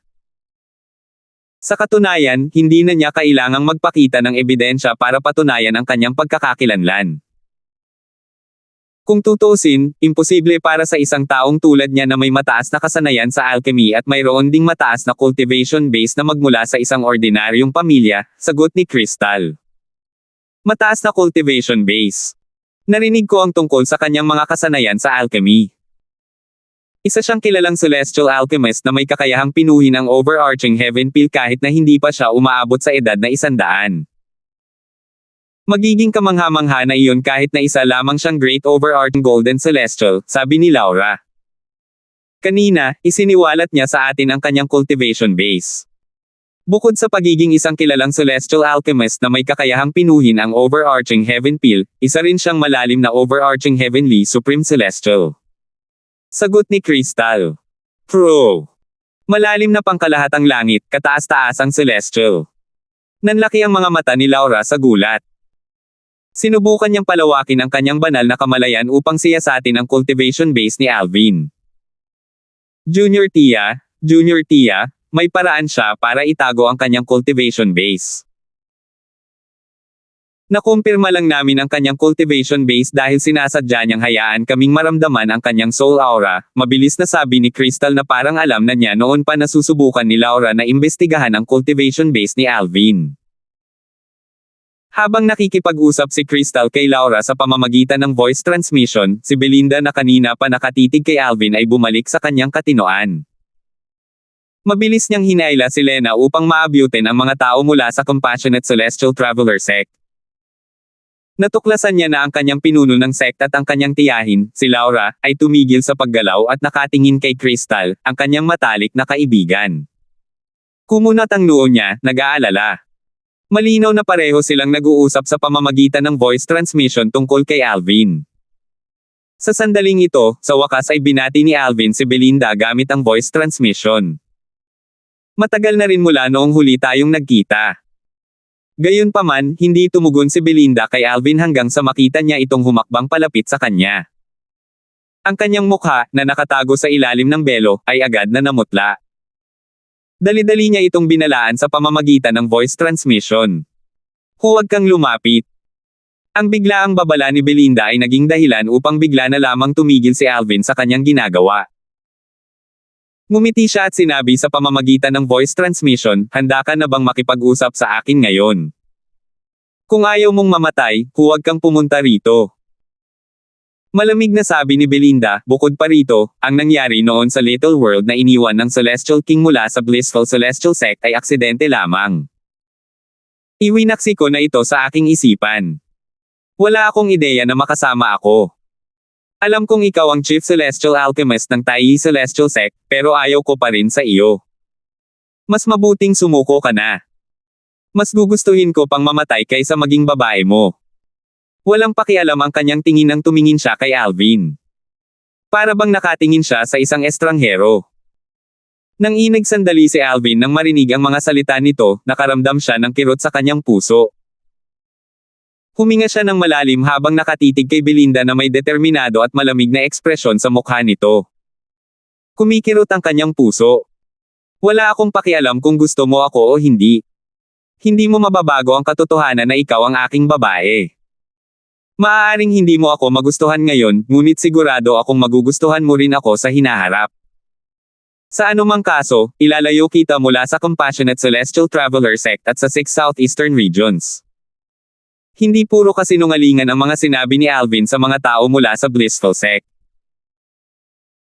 Sa katunayan, hindi na niya kailangang magpakita ng ebidensya para patunayan ang kanyang pagkakakilanlan. Kung tutuusin, imposible para sa isang taong tulad niya na may mataas na kasanayan sa alchemy at mayroon ding mataas na cultivation base na magmula sa isang ordinaryong pamilya, sagot ni Crystal. Mataas na cultivation base. Narinig ko ang tungkol sa kanyang mga kasanayan sa alchemy. Isa siyang kilalang celestial alchemist na may kakayahang pinuhin ang overarching heaven peel kahit na hindi pa siya umaabot sa edad na 100. Magiging kamangha-mangha na iyon kahit na isa lamang siyang great overarching golden celestial, sabi ni Laura. Kanina, isiniwalat niya sa atin ang kanyang cultivation base. Bukod sa pagiging isang kilalang celestial alchemist na may kakayahang pinuhin ang overarching heaven peel, isa rin siyang malalim na overarching heavenly supreme celestial. Sagot ni Crystal. Pro. Malalim na pangkalahatang langit, kataas-taasang celestial. Nanlaki ang mga mata ni Laura sa gulat. Sinubukan niyang palawakin ang kanyang banal na kamalayan upang siyasatin ang cultivation base ni Alvin. Junior Tia, may paraan siya para itago ang kanyang cultivation base. Nakumpirma lang namin ang kanyang cultivation base dahil sinasadya niyang hayaan kaming maramdaman ang kanyang soul aura, mabilis na sabi ni Crystal na parang alam na niya noon pa na susubukan ni Laura na imbestigahan ang cultivation base ni Alvin. Habang nakikipag-usap si Crystal kay Laura sa pamamagitan ng voice transmission, si Belinda na kanina pa nakatitig kay Alvin ay bumalik sa kanyang katinoan. Mabilis niyang hinayla si Lena upang maabutin ang mga tao mula sa Compassionate Celestial Traveler Sect. Natuklasan niya na ang kanyang pinuno ng sect at ang kanyang tiyahin, si Laura, ay tumigil sa paggalaw at nakatingin kay Crystal, ang kanyang matalik na kaibigan. Kumunat ang noo niya, nag-aalala. Malinaw na pareho silang nag-uusap sa pamamagitan ng voice transmission tungkol kay Alvin. Sa sandaling ito, sa wakas ay binati ni Alvin si Belinda gamit ang voice transmission. Matagal na rin mula noong huli tayong nagkita. Gayunpaman, hindi tumugon si Belinda kay Alvin hanggang sa makita niya itong humakbang palapit sa kanya. Ang kanyang mukha, na nakatago sa ilalim ng belo, ay agad na namutla. Dali-dali niya itong binalaan sa pamamagitan ng voice transmission. Huwag kang lumapit. Ang biglaang babala ni Belinda ay naging dahilan upang bigla na lamang tumigil si Alvin sa kanyang ginagawa. Ngumiti siya at sinabi sa pamamagitan ng voice transmission, handa ka na bang makipag-usap sa akin ngayon? Kung ayaw mong mamatay, huwag kang pumunta rito. Malamig na sabi ni Belinda, bukod pa rito, ang nangyari noon sa Little World na iniwan ng Celestial King mula sa Blissful Celestial Sect ay aksidente lamang. Iwinaksi ko na ito sa aking isipan. Wala akong ideya na makasama ako. Alam kong ikaw ang Chief Celestial Alchemist ng Tai Celestial Sect, pero ayaw ko pa rin sa iyo. Mas mabuting sumuko ka na. Mas gugustuhin ko pang mamatay kaysa maging babae mo. Walang pakialam ang kanyang tingin nang tumingin siya kay Alvin. Para bang nakatingin siya sa isang estranghero. Nang inig sandali si Alvin nang marinig ang mga salita nito, nakaramdam siya ng kirot sa kanyang puso. Huminga siya ng malalim habang nakatitig kay Belinda na may determinado at malamig na ekspresyon sa mukha nito. Kumikirot ang kanyang puso. Wala akong pakialam kung gusto mo ako o hindi. Hindi mo mababago ang katotohanan na ikaw ang aking babae. Maaaring hindi mo ako magustuhan ngayon, ngunit sigurado akong magugustuhan mo rin ako sa hinaharap. Sa anumang kaso, ilalayo kita mula sa Compassionate Celestial Traveler Sect at sa 6 Southeastern Regions. Hindi puro kasinungalingan ang mga sinabi ni Alvin sa mga tao mula sa Blissful Sect.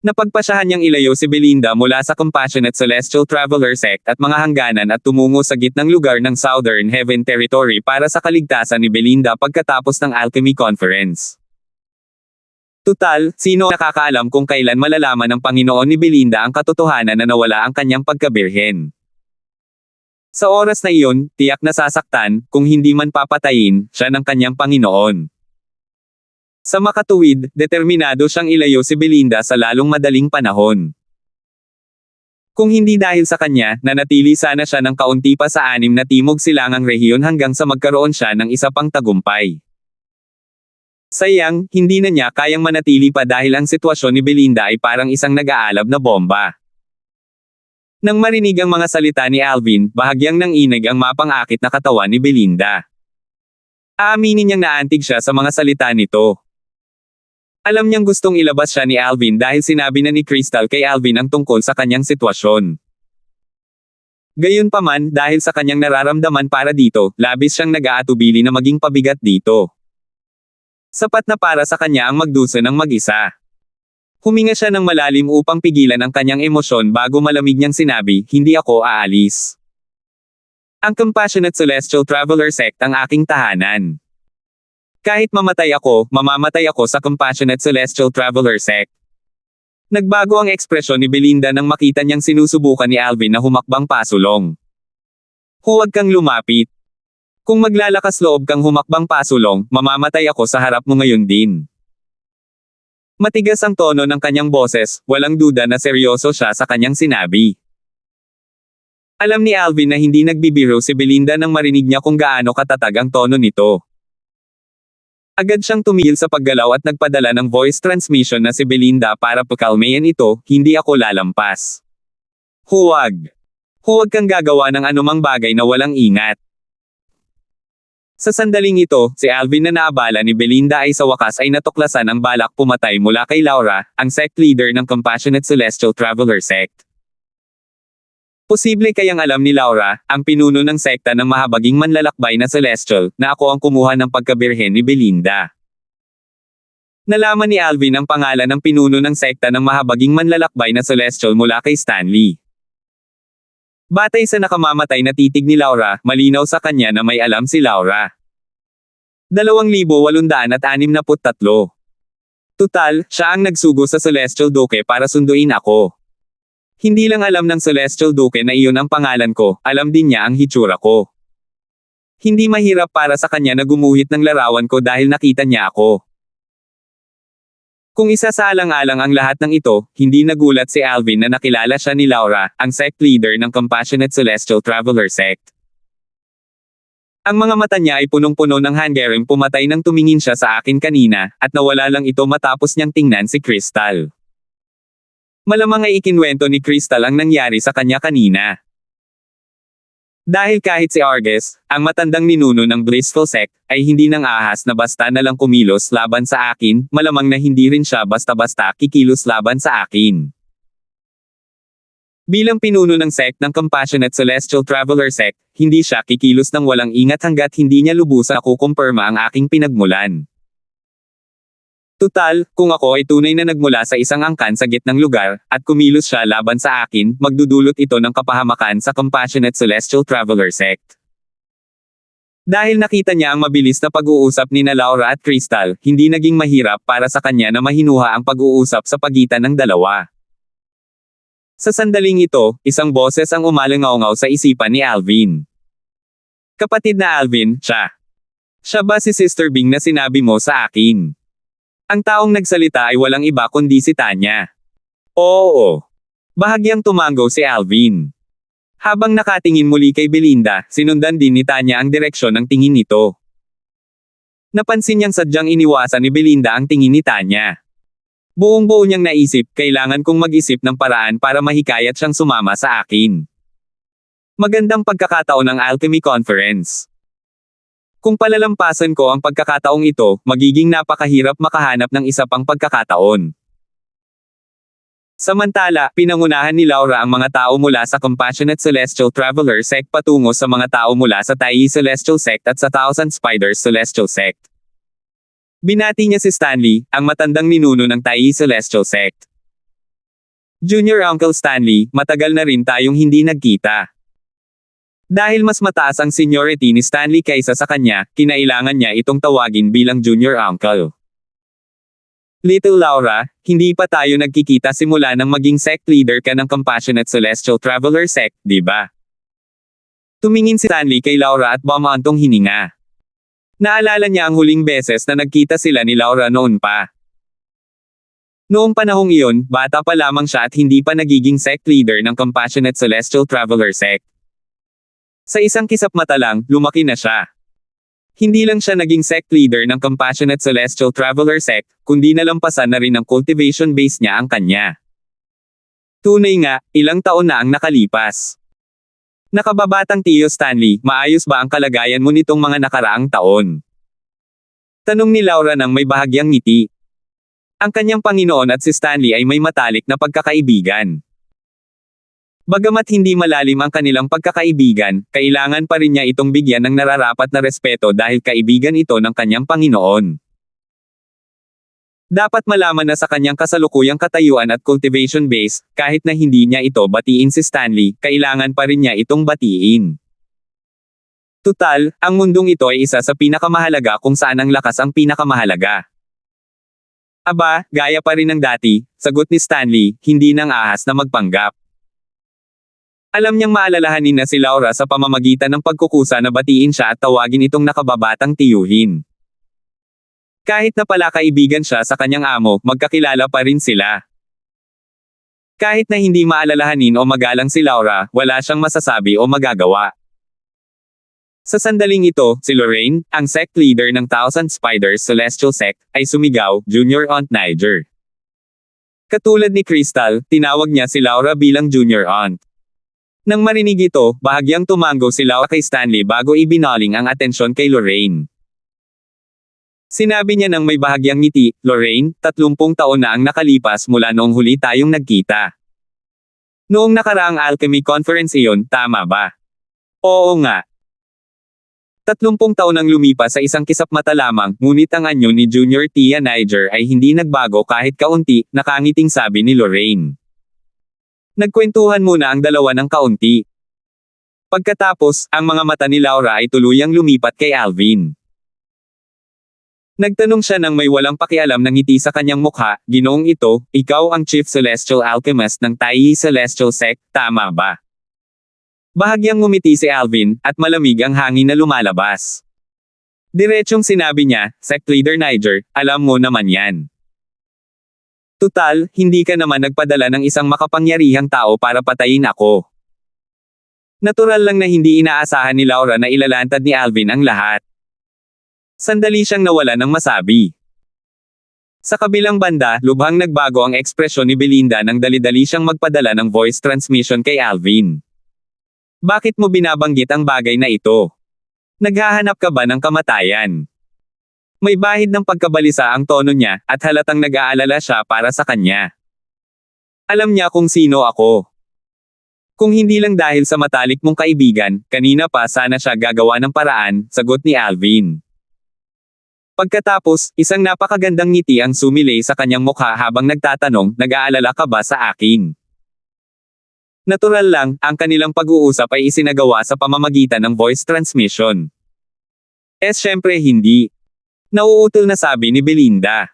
Napagpasyahan niyang ilayo si Belinda mula sa Compassionate Celestial Traveler Sect at mga hangganan at tumungo sa gitnang lugar ng Southern Heaven Territory para sa kaligtasan ni Belinda pagkatapos ng Alchemy Conference. Tutal, sino ang nakakaalam kung kailan malalaman ng Panginoon ni Belinda ang katotohanan na nawala ang kanyang pagkabirhen. Sa oras na iyon, tiyak na sasaktan, kung hindi man papatayin, siya ng kanyang Panginoon. Sa makatuwid, determinado siyang ilayo si Belinda sa lalong madaling panahon. Kung hindi dahil sa kanya, nanatili sana siya ng kaunti pa sa 6 na timog silangang rehiyon hanggang sa magkaroon siya ng isa pang tagumpay. Sayang, hindi na niya kayang manatili pa dahil ang sitwasyon ni Belinda ay parang isang nag-aalab na bomba. Nang marinig ang mga salita ni Alvin, bahagyang nanginig ang mapang-akit na katawan ni Belinda. Aaminin niyang naantig siya sa mga salita nito. Alam niyang gustong ilabas siya ni Alvin dahil sinabi na ni Crystal kay Alvin ang tungkol sa kanyang sitwasyon. Gayunpaman, dahil sa kanyang nararamdaman para dito, labis siyang nag-aatubili na maging pabigat dito. Sapat na para sa kanya ang magdusa ng mag-isa. Huminga siya ng malalim upang pigilan ang kanyang emosyon bago malamig niyang sinabi, hindi ako aalis. Ang Compassionate Celestial Traveler Sect ang aking tahanan. Kahit mamatay ako, mamamatay ako sa Compassionate Celestial Traveler Sect. Nagbago ang ekspresyon ni Belinda nang makita niyang sinusubukan ni Alvin na humakbang pasulong. Huwag kang lumapit. Kung maglalakas loob kang humakbang pasulong, mamamatay ako sa harap mo ngayon din. Matigas ang tono ng kanyang boses, walang duda na seryoso siya sa kanyang sinabi. Alam ni Alvin na hindi nagbibiro si Belinda nang marinig niya kung gaano katatag ang tono nito. Agad siyang tumigil sa paggalaw at nagpadala ng voice transmission na si Belinda para pakalmayan ito, hindi ako lalampas. Huwag. Huwag kang gagawa ng anumang bagay na walang ingat. Sa sandaling ito, si Alvin na naabala ni Belinda ay sa wakas ay natuklasan ang balak pumatay mula kay Laura, ang sect leader ng Compassionate Celestial Traveler Sect. Posible kayang alam ni Laura, ang pinuno ng sekta ng mahabaging manlalakbay na Celestial, na ako ang kumuha ng pagkabirhen ni Belinda. Nalaman ni Alvin ang pangalan ng pinuno ng sekta ng mahabaging manlalakbay na Celestial mula kay Stanley. Batay sa nakamamatay na titig ni Laura, malinaw sa kanya na may alam si Laura. 2,863. Tutal, siya ang nagsugo sa Celestial Duke para sunduin ako. Hindi lang alam ng Celestial Duke na iyon ang pangalan ko, alam din niya ang hitsura ko. Hindi mahirap para sa kanya na gumuhit ng larawan ko dahil nakita niya ako. Kung isa sa alang-alang ang lahat ng ito, hindi nagulat si Alvin na nakilala siya ni Laura, ang sect leader ng Compassionate Celestial Traveler Sect. Ang mga mata niya ay punong-puno ng hangering pumatay nang tumingin siya sa akin kanina, at nawala lang ito matapos niyang tingnan si Crystal. Malamang ay ikinwento ni Crystal ang nangyari sa kanya kanina. Dahil kahit si Argus, ang matandang ninuno ng Blissful Sect, ay hindi nang ahas na basta na lang kumilos laban sa akin, malamang na hindi rin siya basta-basta kikilos laban sa akin. Bilang pinuno ng sect ng Compassionate Celestial Traveler Sect, hindi siya kikilos ng walang ingat hanggat hindi niya lubusan nakukumpirma ang aking pinagmulan. Tutal, kung ako ay tunay na nagmula sa isang angkan sa gitnang lugar, at kumilos siya laban sa akin, magdudulot ito ng kapahamakan sa Compassionate Celestial Traveler Sect. Dahil nakita niya ang mabilis na pag-uusap ni na Laura at Crystal, hindi naging mahirap para sa kanya na mahinuha ang pag-uusap sa pagitan ng dalawa. Sa sandaling ito, isang boses ang umalangaw-ngaw sa isipan ni Alvin. Kapatid na Alvin, siya. Siya ba si Sister Bing na sinabi mo sa akin? Ang taong nagsalita ay walang iba kundi si Tanya. Oo. Bahagyang tumango si Alvin. Habang nakatingin muli kay Belinda, sinundan din ni Tanya ang direksyon ng tingin nito. Napansin niyang sadyang iniwasan ni Belinda ang tingin ni Tanya. Buong-buo niyang naisip, kailangan kong mag-isip ng paraan para mahikayat siyang sumama sa akin. Magandang pagkakataon ng Alchemy Conference. Kung palalampasan ko ang pagkakataong ito, magiging napakahirap makahanap ng isa pang pagkakataon. Samantala, pinangunahan ni Laura ang mga tao mula sa Compassionate Celestial Traveler Sect patungo sa mga tao mula sa Tai Celestial Sect at sa Thousand Spiders Celestial Sect. Binati niya si Stanley, ang matandang ninuno ng Tai Celestial Sect. Junior Uncle Stanley, matagal na rin tayong hindi nagkita. Dahil mas mataas ang seniority ni Stanley kaysa sa kanya, kinailangan niya itong tawagin bilang Junior Uncle. Little Laura, hindi pa tayo nagkikita simula nang maging sect leader ka ng Compassionate Celestial Traveler Sect, di ba? Tumingin si Stanley kay Laura at bumaantong hininga. Naalala niya ang huling beses na nagkita sila ni Laura noon pa. Noong panahong iyon, bata pa lamang siya at hindi pa nagiging sect leader ng Compassionate Celestial Traveler Sect. Sa isang kisap mata lang, lumaki na siya. Hindi lang siya naging sect leader ng Compassionate Celestial Traveler Sect, kundi nalampasan na rin ng cultivation base niya ang kanya. Tunay nga, ilang taon na ang nakalipas. Nakababatang Tio Stanley, maayos ba ang kalagayan mo nitong mga nakaraang taon? Tanong ni Laura nang may bahagyang ngiti. Ang kanyang Panginoon at si Stanley ay may matalik na pagkakaibigan. Bagamat hindi malalim ang kanilang pagkakaibigan, kailangan pa rin niya itong bigyan ng nararapat na respeto dahil kaibigan ito ng kanyang Panginoon. Dapat malaman na sa kanyang kasalukuyang katayuan at cultivation base, kahit na hindi niya ito batiin si Stanley, kailangan pa rin niya itong batiin. Tutal, ang mundong ito ay isa sa pinakamahalaga kung saan ang lakas ang pinakamahalaga. Aba, gaya pa rin ng dati, sagot ni Stanley, hindi nang ahas na magpanggap. Alam niyang maalalahanin na si Laura sa pamamagitan ng pagkukusa na batiin siya at tawagin itong nakababatang tiyuhin. Kahit na pala kaibigan siya sa kanyang amo, magkakilala pa rin sila. Kahit na hindi maalalahanin o magalang si Laura, wala siyang masasabi o magagawa. Sa sandaling ito, si Lorraine, ang sect leader ng Thousand Spiders Celestial Sect, ay sumigaw, Junior Aunt Niger. Katulad ni Crystal, tinawag niya si Laura bilang Junior Aunt. Nang marinig ito, bahagyang tumango si Laura kay Stanley bago ibinaling ang atensyon kay Lorraine. Sinabi niya nang may bahagyang ngiti, Lorraine, 30 taon na ang nakalipas mula noong huli tayong nagkita. Noong nakaraang alchemy conference iyon, tama ba? Oo nga. 30 taon ang lumipas sa isang kisap mata lamang, ngunit ang anyo ni Junior Tia Niger ay hindi nagbago kahit kaunti, nakangiting sabi ni Lorraine. Nagkwentuhan muna ang dalawa ng kaunti. Pagkatapos, ang mga mata ni Laura ay tuluyang lumipat kay Alvin. Nagtanong siya nang may walang pakialam ng ngiti sa kanyang mukha, Ginoong ito, ikaw ang Chief Celestial Alchemist ng Taiyi Celestial Sect, tama ba? Bahagyang ngumiti si Alvin, at malamig ang hangin na lumalabas. Diretsyong sinabi niya, Sect Leader Niger, alam mo naman yan. Tutal, hindi ka naman nagpadala ng isang makapangyarihang tao para patayin ako. Natural lang na hindi inaasahan ni Laura na ilalantad ni Alvin ang lahat. Sandali siyang nawala ng masabi. Sa kabilang banda, lubhang nagbago ang ekspresyon ni Belinda nang dali-dali siyang magpadala ng voice transmission kay Alvin. Bakit mo binabanggit ang bagay na ito? Naghahanap ka ba ng kamatayan? May bahid ng pagkabalisa ang tono niya, at halatang nag-aalala siya para sa kanya. Alam niya kung sino ako. Kung hindi lang dahil sa matalik mong kaibigan, kanina pa sana siya gagawa ng paraan, sagot ni Alvin. Pagkatapos, isang napakagandang ngiti ang sumilay sa kanyang mukha habang nagtatanong, nag-aalala ka ba sa akin? Natural lang, ang kanilang pag-uusap ay isinagawa sa pamamagitan ng voice transmission. Syempre hindi. Nauutol na sabi ni Belinda.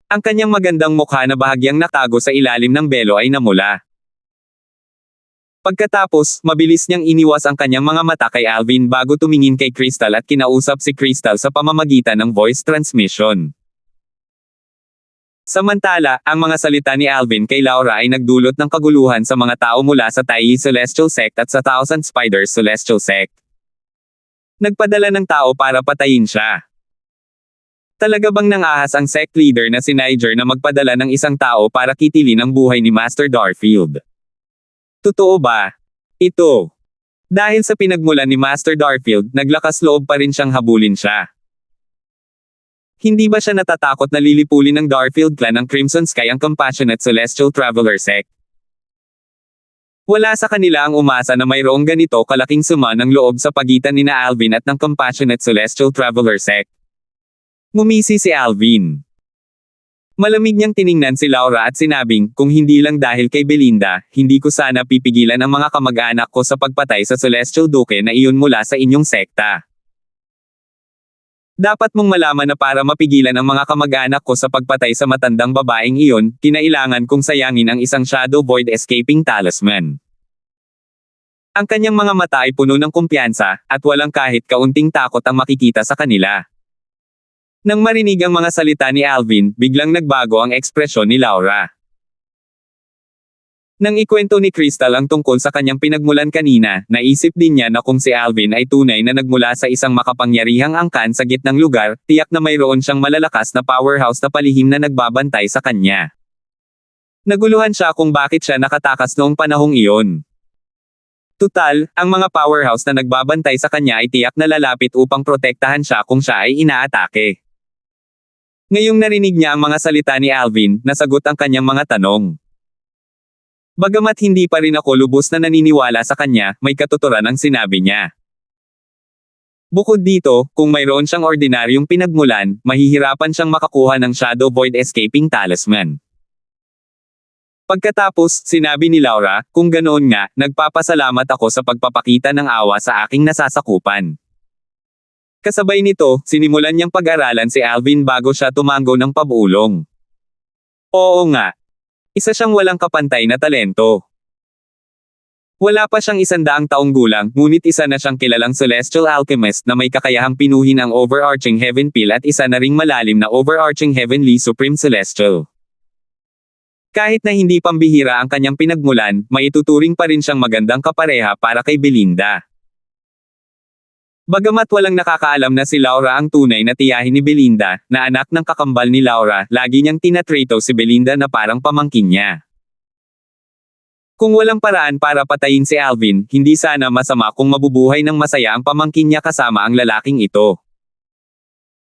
Ang kanyang magandang mukha na bahagyang natago sa ilalim ng belo ay namula. Pagkatapos, mabilis niyang iniwas ang kanyang mga mata kay Alvin bago tumingin kay Crystal at kinausap si Crystal sa pamamagitan ng voice transmission. Samantala, ang mga salita ni Alvin kay Laura ay nagdulot ng kaguluhan sa mga tao mula sa Taiyi Celestial Sect at sa Thousand Spiders Celestial Sect. Nagpadala ng tao para patayin siya. Talaga bang nangahas ang sect leader na si Niger na magpadala ng isang tao para kitilin ang buhay ni Master Darfield? Totoo ba? Ito. Dahil sa pinagmulan ni Master Darfield, naglakas loob pa rin siyang habulin siya. Hindi ba siya natatakot na lilipulin ng Darfield clan ng Crimson Sky ang Compassionate Celestial Traveler Sect? Wala sa kanila ang umasa na mayroong ganito kalaking suma ng loob sa pagitan ni na Alvin at ng Compassionate Celestial Traveler Sect. Ngumisi si Alvin. Malamig niyang tiningnan si Laura at sinabing, kung hindi lang dahil kay Belinda, hindi ko sana pipigilan ang mga kamag-anak ko sa pagpatay sa Celestial Duke na iyon mula sa inyong sekta. Dapat mong malaman na para mapigilan ang mga kamag-anak ko sa pagpatay sa matandang babaeng iyon, kinailangan kong sayangin ang isang Shadow Void Escaping Talisman. Ang kanyang mga mata ay puno ng kumpiyansa, at walang kahit kaunting takot ang makikita sa kanila. Nang marinig ang mga salita ni Alvin, biglang nagbago ang ekspresyon ni Laura. Nang ikwento ni Crystal ang tungkol sa kanyang pinagmulan kanina, naisip din niya na kung si Alvin ay tunay na nagmula sa isang makapangyarihang angkan sa gitnang lugar, tiyak na mayroon siyang malalakas na powerhouse na palihim na nagbabantay sa kanya. Naguluhan siya kung bakit siya nakatakas noong panahong iyon. Tutal, ang mga powerhouse na nagbabantay sa kanya ay tiyak na lalapit upang protektahan siya kung siya ay inaatake. Ngayong narinig niya ang mga salita ni Alvin, nasagot ang kanyang mga tanong. Bagamat hindi pa rin ako lubos na naniniwala sa kanya, may katuturan ang sinabi niya. Bukod dito, kung mayroon siyang ordinaryong pinagmulan, mahihirapan siyang makakuha ng Shadow Void Escaping Talisman. Pagkatapos, sinabi ni Laura, kung ganoon nga, nagpapasalamat ako sa pagpapakita ng awa sa aking nasasakupan. Kasabay nito, sinimulan niyang pag-aralan si Alvin bago siya tumanggo ng pabulong. Oo nga. Isa siyang walang kapantay na talento. Wala pa siyang 100 taong gulang, ngunit isa na siyang kilalang celestial alchemist na may kakayahang pinuhin ang overarching heaven peel at isa na ring malalim na overarching heavenly supreme celestial. Kahit na hindi pambihira ang kanyang pinagmulan, maituturing pa rin siyang magandang kapareha para kay Belinda. Bagamat walang nakakaalam na si Laura ang tunay na tiyahin ni Belinda, na anak ng kakambal ni Laura, lagi niyang tinatrato si Belinda na parang pamangkin niya. Kung walang paraan para patayin si Alvin, hindi sana masama kung mabubuhay ng masaya ang pamangkin niya kasama ang lalaking ito.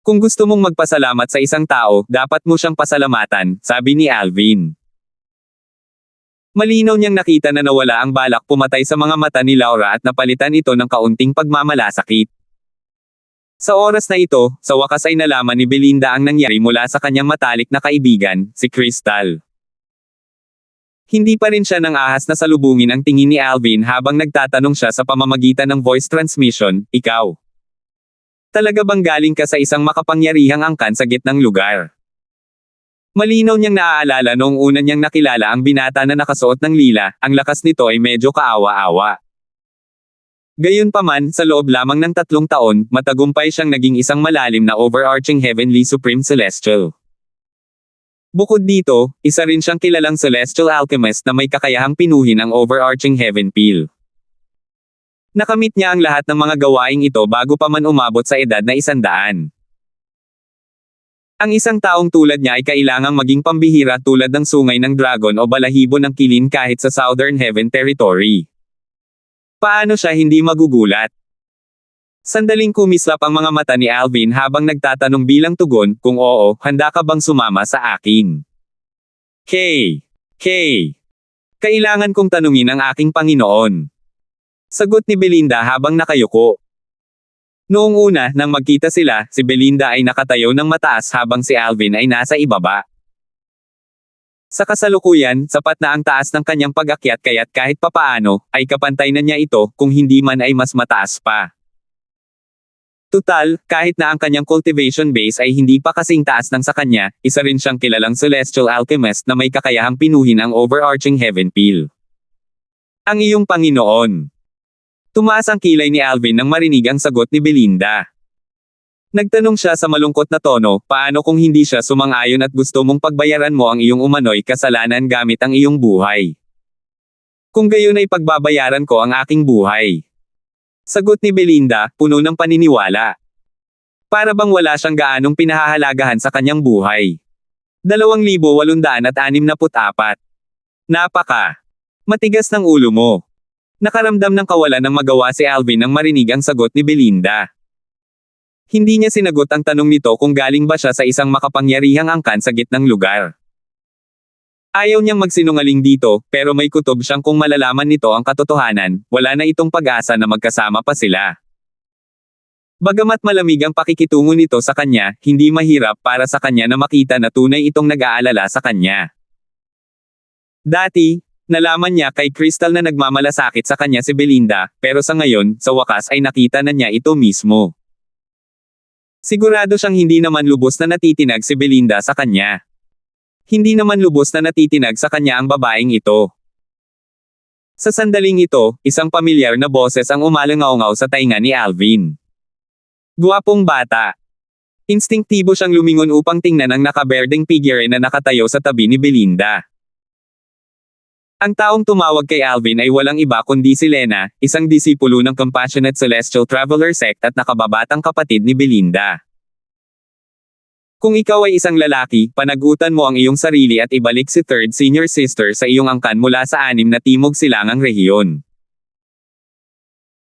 Kung gusto mong magpasalamat sa isang tao, dapat mo siyang pasalamatan, sabi ni Alvin. Malinaw niyang nakita na nawala ang balak pumatay sa mga mata ni Laura at napalitan ito ng kaunting pagmamalasakit. Sa oras na ito, sa wakas ay nalaman ni Belinda ang nangyari mula sa kanyang matalik na kaibigan, si Crystal. Hindi pa rin siya nang ahas na salubungin ang tingin ni Alvin habang nagtatanong siya sa pamamagitan ng voice transmission, ikaw. Talaga bang galing ka sa isang makapangyarihang angkan sa gitnang lugar? Malinaw niyang naaalala noong una niyang nakilala ang binata na nakasuot ng lila, ang lakas nito ay medyo kaawa-awa. Gayunpaman, sa loob lamang ng 3 taon, matagumpay siyang naging isang malalim na overarching heavenly supreme celestial. Bukod dito, isa rin siyang kilalang celestial alchemist na may kakayahang pinuhin ang overarching heaven peel. Nakamit niya ang lahat ng mga gawaing ito bago pa man umabot sa edad na 100. Ang isang taong tulad niya ay kailangang maging pambihira tulad ng sungay ng dragon o balahibo ng kilin kahit sa Southern Heaven Territory. Paano siya hindi magugulat? Sandaling kumislap ang mga mata ni Alvin habang nagtatanong bilang tugon, kung oo, handa ka bang sumama sa akin? Kay. Kailangan kong tanungin ang aking Panginoon. Sagot ni Belinda habang nakayuko. Noong una, nang magkita sila, si Belinda ay nakatayo ng mataas habang si Alvin ay nasa ibaba. Sa kasalukuyan, sapat na ang taas ng kanyang pag-akyat kaya't kahit papaano, ay kapantay na niya ito, kung hindi man ay mas mataas pa. Tutal, kahit na ang kanyang cultivation base ay hindi pa kasing taas ng sa kanya, isa rin siyang kilalang celestial alchemist na may kakayahang pinuhin ang overarching heaven peel. Ang iyong Panginoon. Tumaas ang kilay ni Alvin nang marinig ang sagot ni Belinda. Nagtanong siya sa malungkot na tono, paano kung hindi siya sumang-ayon at gusto mong pagbayaran mo ang iyong umano'y kasalanan gamit ang iyong buhay? Kung gayon ay pagbabayaran ko ang aking buhay. Sagot ni Belinda, puno ng paniniwala. Para bang wala siyang gaanong pinahahalagahan sa kanyang buhay. 2,864. Napaka. Matigas ng ulo mo. Nakaramdam ng kawalan ng magawa si Alvin nang marinig ang sagot ni Belinda. Hindi niya sinagot ang tanong nito kung galing ba siya sa isang makapangyarihang angkan sa gitnang lugar. Ayaw niyang magsinungaling dito, pero may kutob siyang kung malalaman nito ang katotohanan, wala na itong pag-asa na magkasama pa sila. Bagamat malamig ang pakikitungo nito sa kanya, hindi mahirap para sa kanya na makita na tunay itong nag-aalala sa kanya. Dati, nalaman niya kay Crystal na nagmamalasakit sa kanya si Belinda, pero sa ngayon, sa wakas ay nakita na niya ito mismo. Sigurado siyang hindi naman lubos na natitinag si Belinda sa kanya. Hindi naman lubos na natitinag sa kanya ang babaeng ito. Sa sandaling ito, isang pamilyar na boses ang umalangaw-ngaw sa tainga ni Alvin. Guwapong bata. Instinktibo siyang lumingon upang tingnan ang nakaberdeng figure na nakatayo sa tabi ni Belinda. Ang taong tumawag kay Alvin ay walang iba kundi si Lena, isang disipulo ng Compassionate Celestial Traveler Sect at nakababatang kapatid ni Belinda. Kung ikaw ay isang lalaki, panagutan mo ang iyong sarili at ibalik si third senior sister sa iyong angkan mula sa 6 na timog silangang rehiyon.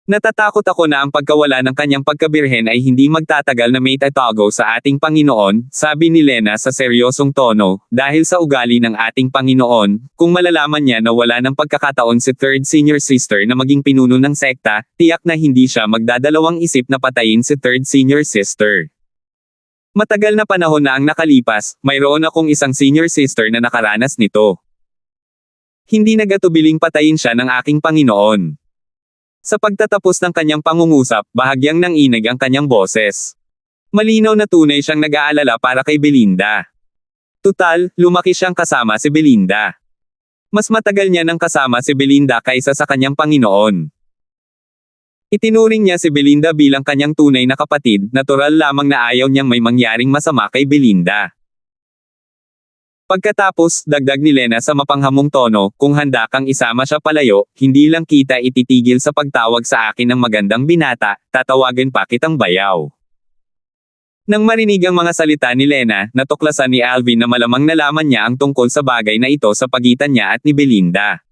Natatakot ako na ang pagkawala ng kanyang pagkabirhen ay hindi magtatagal na may tatago sa ating Panginoon, sabi ni Lena sa seryosong tono, dahil sa ugali ng ating Panginoon, kung malalaman niya na wala ng pagkakataon si third senior sister na maging pinuno ng sekta, tiyak na hindi siya magdadalawang isip na patayin si third senior sister. Matagal na panahon na ang nakalipas, mayroon akong isang senior sister na nakaranas nito. Hindi nagatubiling patayin siya ng aking Panginoon. Sa pagtatapos ng kanyang pangungusap, bahagyang nanginig ang kanyang boses. Malinaw na tunay siyang nag-aalala para kay Belinda. Tutal, lumaki siyang kasama si Belinda. Mas matagal niya nang kasama si Belinda kaysa sa kanyang Panginoon. Itinuring niya si Belinda bilang kanyang tunay na kapatid, natural lamang na ayaw niyang may mangyaring masama kay Belinda. Pagkatapos, dagdag ni Lena sa mapanghamong tono, kung handa kang isama siya palayo, hindi lang kita ititigil sa pagtawag sa akin ng magandang binata, tatawagan pa kitang bayaw. Nang marinig ang mga salita ni Lena, natuklasan ni Alvin na malamang nalaman niya ang tungkol sa bagay na ito sa pagitan niya at ni Belinda.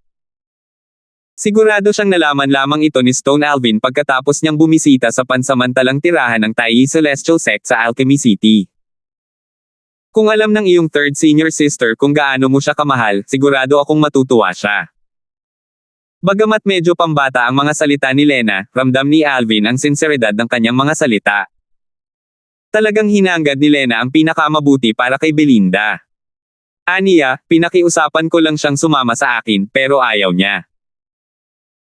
Sigurado siyang nalaman lamang ito ni Stone Alvin pagkatapos niyang bumisita sa pansamantalang tirahan ng Tai Celestial Sect sa Alchemy City. Kung alam ng iyong third senior sister kung gaano mo siya kamahal, sigurado akong matutuwa siya. Bagamat medyo pambata ang mga salita ni Lena, ramdam ni Alvin ang sinseridad ng kanyang mga salita. Talagang hinanggad ni Lena ang pinakamabuti para kay Belinda. Aniya, pinakiusapan ko lang siyang sumama sa akin, pero ayaw niya.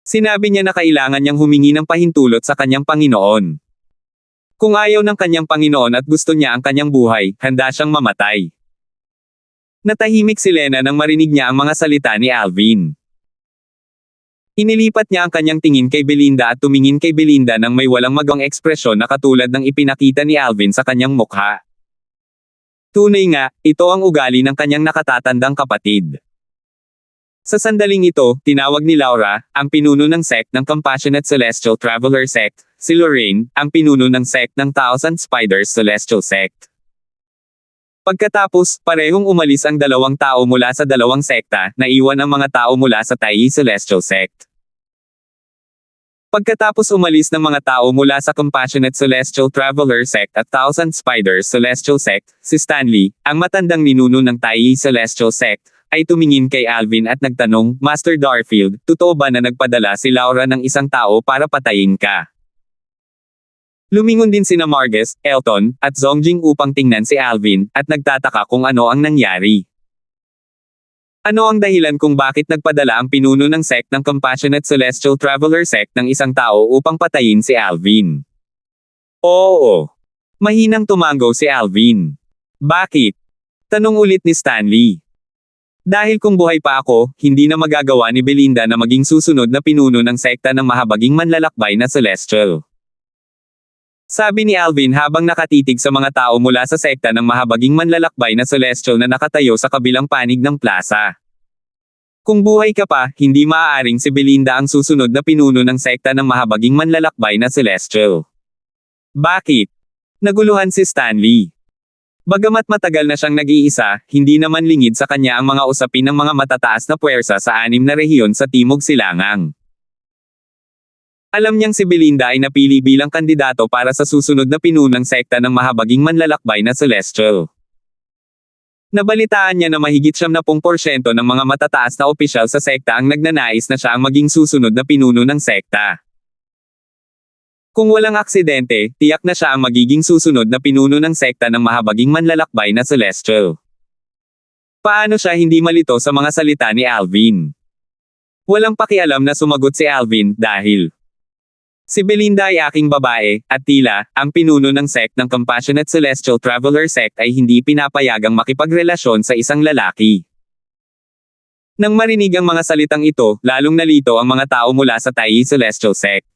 Sinabi niya na kailangan niyang humingi ng pahintulot sa kanyang Panginoon. Kung ayaw ng kanyang Panginoon at gusto niya ang kanyang buhay, handa siyang mamatay. Natahimik si Lena nang marinig niya ang mga salita ni Alvin. Inilipat niya ang kanyang tingin kay Belinda at tumingin kay Belinda nang may walang magawang ekspresyon na katulad ng ipinakita ni Alvin sa kanyang mukha. Tunay nga, ito ang ugali ng kanyang nakatatandang kapatid. Sa sandaling ito, tinawag ni Laura, ang pinuno ng sect ng Compassionate Celestial Traveler Sect, si Lorraine, ang pinuno ng sect ng Thousand Spiders Celestial Sect. Pagkatapos, parehong umalis ang dalawang tao mula sa dalawang sekta, naiwan ang mga tao mula sa Tai Celestial Sect. Pagkatapos umalis ng mga tao mula sa Compassionate Celestial Traveler Sect at Thousand Spiders Celestial Sect, si Stanley, ang matandang ninuno ng Tai Celestial Sect, ay tumingin kay Alvin at nagtanong, Master Darfield, totoo ba na nagpadala si Laura ng isang tao para patayin ka? Lumingon din sina Margus, Elton, at Zongjing upang tingnan si Alvin, at nagtataka kung ano ang nangyari. Ano ang dahilan kung bakit nagpadala ang pinuno ng sect ng Compassionate Celestial Traveler Sect ng isang tao upang patayin si Alvin? Oo. Mahinang tumango si Alvin. Bakit? Tanong ulit ni Stanley. Dahil kung buhay pa ako, hindi na magagawa ni Belinda na maging susunod na pinuno ng sekta ng mahabaging manlalakbay na Celestial. Sabi ni Alvin habang nakatitig sa mga tao mula sa sekta ng mahabaging manlalakbay na Celestial na nakatayo sa kabilang panig ng plaza. Kung buhay ka pa, hindi maaaring si Belinda ang susunod na pinuno ng sekta ng mahabaging manlalakbay na Celestial. Bakit? Naguluhan si Stanley. Bagamat matagal na siyang nag-iisa, hindi naman lingid sa kanya ang mga usapin ng mga matataas na puwersa sa 6 na rehiyon sa Timog Silangang. Alam niyang si Belinda ay napili bilang kandidato para sa susunod na pinunang sekta ng mahabaging manlalakbay na Celestial. Nabalitaan niya na mahigit 70% ng mga matataas na opisyal sa sekta ang nagnanais na siya ang maging susunod na pinuno ng sekta. Kung walang aksidente, tiyak na siya ang magiging susunod na pinuno ng sekta ng mahabaging manlalakbay na Celestial. Paano siya hindi malito sa mga salita ni Alvin? Walang pakialam na sumagot si Alvin, dahil si Belinda ay aking babae, at tila, ang pinuno ng sect ng Compassionate Celestial Traveler Sect ay hindi pinapayagang makipagrelasyon sa isang lalaki. Nang marinig ang mga salitang ito, lalong nalito ang mga tao mula sa Tai Celestial Sect.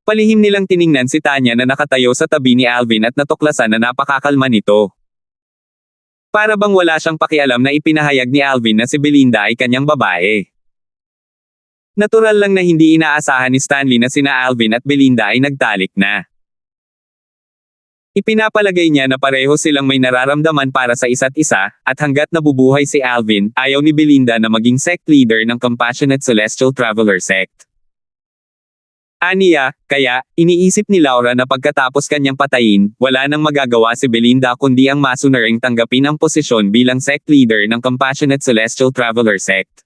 Palihim nilang tiningnan si Tanya na nakatayo sa tabi ni Alvin at natuklasan na napakakalma nito. Para bang wala siyang pakialam na ipinahayag ni Alvin na si Belinda ay kanyang babae. Natural lang na hindi inaasahan ni Stanley na sina Alvin at Belinda ay nagtalik na. Ipinapalagay niya na pareho silang may nararamdaman para sa isa't isa, at hanggat nabubuhay si Alvin, ayaw ni Belinda na maging sect leader ng Compassionate Celestial Traveler Sect. Aniya, kaya, iniisip ni Laura na pagkatapos kanyang patayin, wala nang magagawa si Belinda kundi ang masunuring tanggapin ang posisyon bilang sect leader ng Compassionate Celestial Traveler Sect.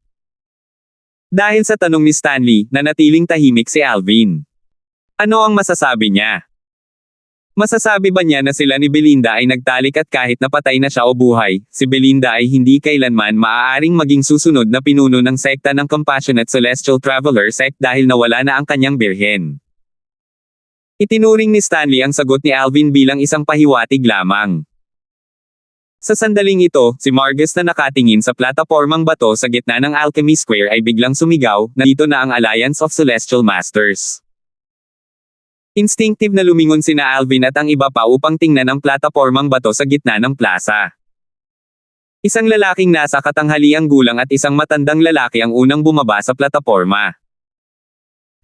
Dahil sa tanong ni Stanley, nanatiling tahimik si Alvin. Ano ang masasabi niya? Masasabi ba niya na sila ni Belinda ay nagtalik at kahit napatay na siya o buhay, si Belinda ay hindi kailanman maaaring maging susunod na pinuno ng sekta ng Compassionate Celestial Traveler Sect dahil nawala na ang kanyang birhen? Itinuring ni Stanley ang sagot ni Alvin bilang isang pahiwatig lamang. Sa sandaling ito, si Margus na nakatingin sa platapormang bato sa gitna ng Alchemy Square ay biglang sumigaw, nandito na ang Alliance of Celestial Masters. Instinctive na lumingon sina Alvin at ang iba pa upang tingnan ang platapormang bato sa gitna ng plaza. Isang lalaking nasa katanghaliang gulang at isang matandang lalaki ang unang bumaba sa plataporma.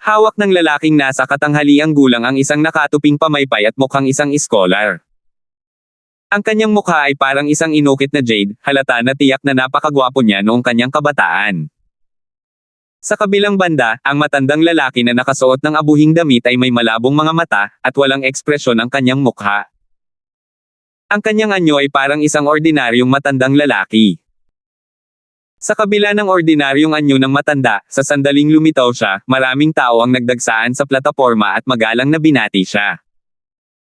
Hawak ng lalaking nasa katanghaliang gulang ang isang nakatuping pamaypay at mukhang isang iskolar. Ang kanyang mukha ay parang isang inukit na jade, halata na tiyak na napakagwapo niya noong kanyang kabataan. Sa kabilang banda, ang matandang lalaki na nakasuot ng abuhing damit ay may malabong mga mata, at walang ekspresyon ang kanyang mukha. Ang kanyang anyo ay parang isang ordinaryong matandang lalaki. Sa kabila ng ordinaryong anyo ng matanda, sa sandaling lumitaw siya, maraming tao ang nagdagsaan sa plataporma at magalang na binati siya.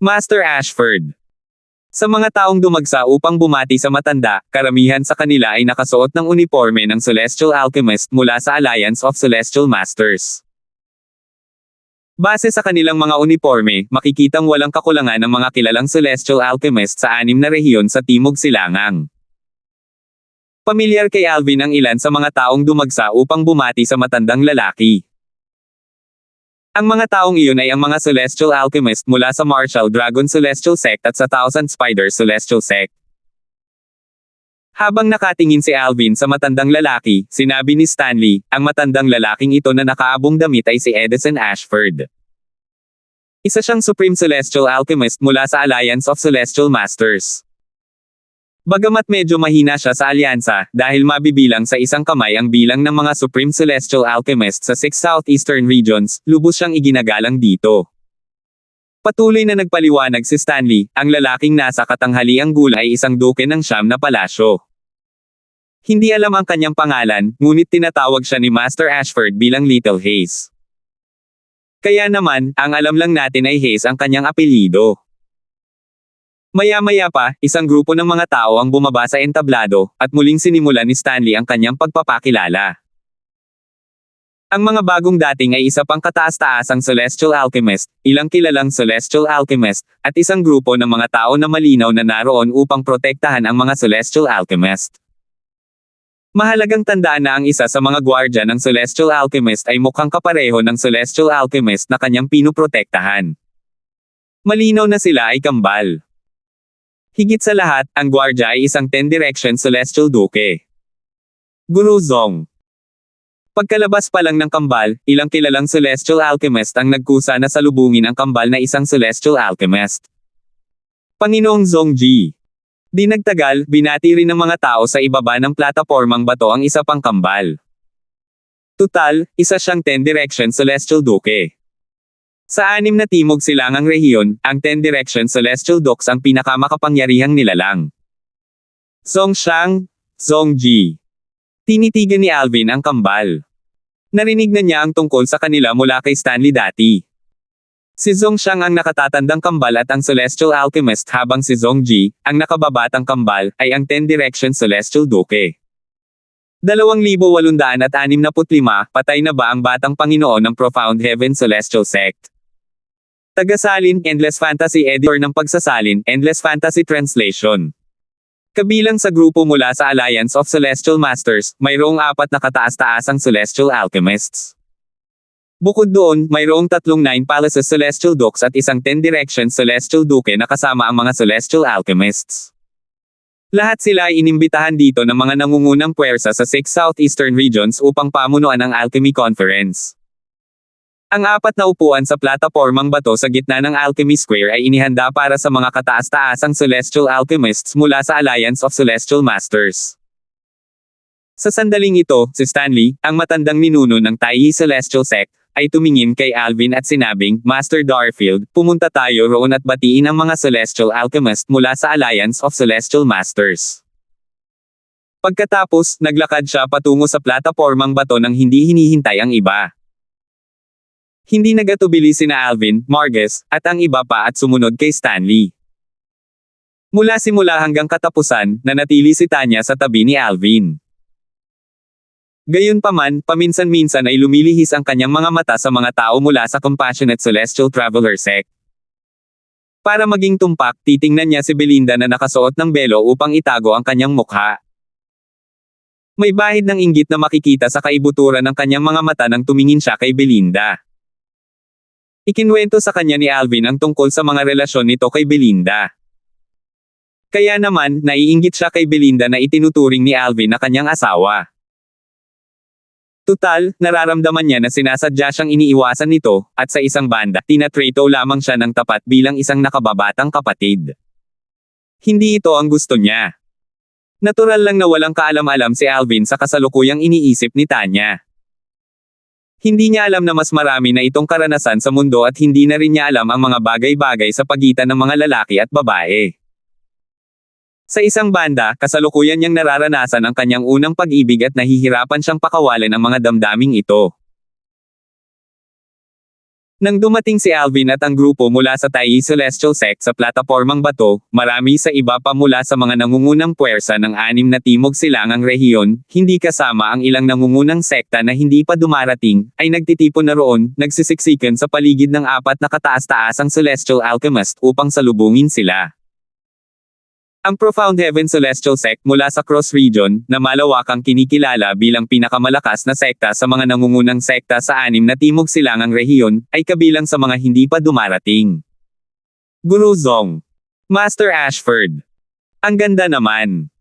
Master Ashford. Sa mga taong dumagsa upang bumati sa matanda, karamihan sa kanila ay nakasuot ng uniforme ng Celestial Alchemist mula sa Alliance of Celestial Masters. Base sa kanilang mga uniforme, makikitang walang kakulangan ng mga kilalang Celestial Alchemist sa 6 na rehiyon sa Timog Silangang. Pamilyar kay Alvin ang ilan sa mga taong dumagsa upang bumati sa matandang lalaki. Ang mga taong iyon ay ang mga Celestial Alchemist mula sa Martial Dragon Celestial Sect at sa Thousand Spiders Celestial Sect. Habang nakatingin si Alvin sa matandang lalaki, sinabi ni Stanley, ang matandang lalaking ito na nakaabong damit ay si Edison Ashford. Isa siyang Supreme Celestial Alchemist mula sa Alliance of Celestial Masters. Bagamat medyo mahina siya sa alyansa, dahil mabibilang sa isang kamay ang bilang ng mga Supreme Celestial Alchemist sa 6 Southeastern Regions, lubos siyang iginagalang dito. Patuloy na nagpaliwanag si Stanley, ang lalaking nasa katanghaliang gulang ay isang duke ng Siyam na palasyo. Hindi alam ang kanyang pangalan, ngunit tinatawag siya ni Master Ashford bilang Little Hayes. Kaya naman, ang alam lang natin ay Hayes ang kanyang apelyido. Maya-maya pa, isang grupo ng mga tao ang bumaba sa entablado, at muling sinimulan ni Stanley ang kanyang pagpapakilala. Ang mga bagong dating ay isa pang kataas-taasang Celestial Alchemist, ilang kilalang Celestial Alchemist, at isang grupo ng mga tao na malinaw na naroon upang protektahan ang mga Celestial Alchemist. Mahalagang tandaan na ang isa sa mga gwardya ng Celestial Alchemist ay mukhang kapareho ng Celestial Alchemist na kanyang pinuprotektahan. Malinaw na sila ay kambal. Higit sa lahat, ang gwardya ay isang 10-direction Celestial Duke. Guru Zong. Pagkalabas pa lang ng kambal, ilang kilalang Celestial Alchemist ang nagkusa na salubungin ang kambal na isang Celestial Alchemist. Panginoong Zongji. Di nagtagal, binati rin ng mga tao sa ibaba ng platapormang bato ang isa pang kambal. Tutal, isa siyang 10-direction Celestial Duke. Sa 6 na timog silangang rehiyon, ang 10-direction Celestial Dukes ang pinakamakapangyarihang nilalang. Zongxiang, Zongji. Tinitigan ni Alvin ang kambal. Narinig na niya ang tungkol sa kanila mula kay Stanley dati. Si Zongxiang ang nakatatandang kambal at ang Celestial Alchemist habang si Zongji, ang nakababatang kambal, ay ang 10-direction Celestial Duke. 2,865, patay na ba ang batang Panginoon ng Profound Heaven Celestial Sect? Tagasalin, Endless Fantasy Editor ng pagsasalin, Endless Fantasy Translation. Kabilang sa grupo mula sa Alliance of Celestial Masters, mayroong 4 na kataas-taasang Celestial Alchemists. Bukod doon, mayroong 3 9 Palaces Celestial Dukes at isang 10-direction Celestial Duke na kasama ang mga Celestial Alchemists. Lahat sila ay inimbitahan dito ng mga nangungunang puwersa sa 6 Southeastern Regions upang pamunuan ang Alchemy Conference. Ang 4 na upuan sa platapormang bato sa gitna ng Alchemy Square ay inihanda para sa mga kataas-taasang Celestial Alchemists mula sa Alliance of Celestial Masters. Sa sandaling ito, si Stanley, ang matandang ninuno ng Taiyi Celestial Sect, ay tumingin kay Alvin at sinabing, Master Darfield, pumunta tayo roon at batiin ang mga Celestial Alchemist mula sa Alliance of Celestial Masters. Pagkatapos, naglakad siya patungo sa platapormang bato nang hindi hinihintay ang iba. Hindi nagatubili sina Alvin, Margus, at ang iba pa at sumunod kay Stanley. Mula simula hanggang katapusan, nanatili si Tanya sa tabi ni Alvin. Gayunpaman, paminsan-minsan ay lumilihis ang kanyang mga mata sa mga tao mula sa Compassionate Celestial Traveler Sect. Para maging tumpak, titingnan niya si Belinda na nakasuot ng belo upang itago ang kanyang mukha. May bahid ng inggit na makikita sa kaibuturan ng kanyang mga mata nang tumingin siya kay Belinda. Ikinwento sa kanya ni Alvin ang tungkol sa mga relasyon nito kay Belinda. Kaya naman, naiinggit siya kay Belinda na itinuturing ni Alvin na kanyang asawa. Tutal, nararamdaman niya na sinasadya siyang iniiwasan nito, at sa isang banda, tinatrato lamang siya ng tapat bilang isang nakababatang kapatid. Hindi ito ang gusto niya. Natural lang na walang kaalam-alam si Alvin sa kasalukuyang iniisip ni Tanya. Hindi niya alam na mas marami na itong karanasan sa mundo at hindi na rin niya alam ang mga bagay-bagay sa pagitan ng mga lalaki at babae. Sa isang banda, kasalukuyan niyang nararanasan ang kanyang unang pag-ibig at nahihirapan siyang pakawalan ang mga damdaming ito. Nang dumating si Alvin at ang grupo mula sa Tai Celestial Sect sa platapormang bato, marami sa iba pa mula sa mga nangungunang puwersa ng 6 na timog silangang rehiyon, hindi kasama ang ilang nangungunang sekta na hindi pa dumarating, ay nagtitipon na roon, nagsisiksikan sa paligid ng 4 na kataas-taasang Celestial Alchemist upang salubungin sila. Ang Profound Heaven Celestial Sect mula sa Cross Region, na malawakang kinikilala bilang pinakamalakas na sekta sa mga nangungunang sekta sa 6 na timog silangang rehiyon, ay kabilang sa mga hindi pa dumarating. Guru Zong. Master Ashford. Ang ganda naman.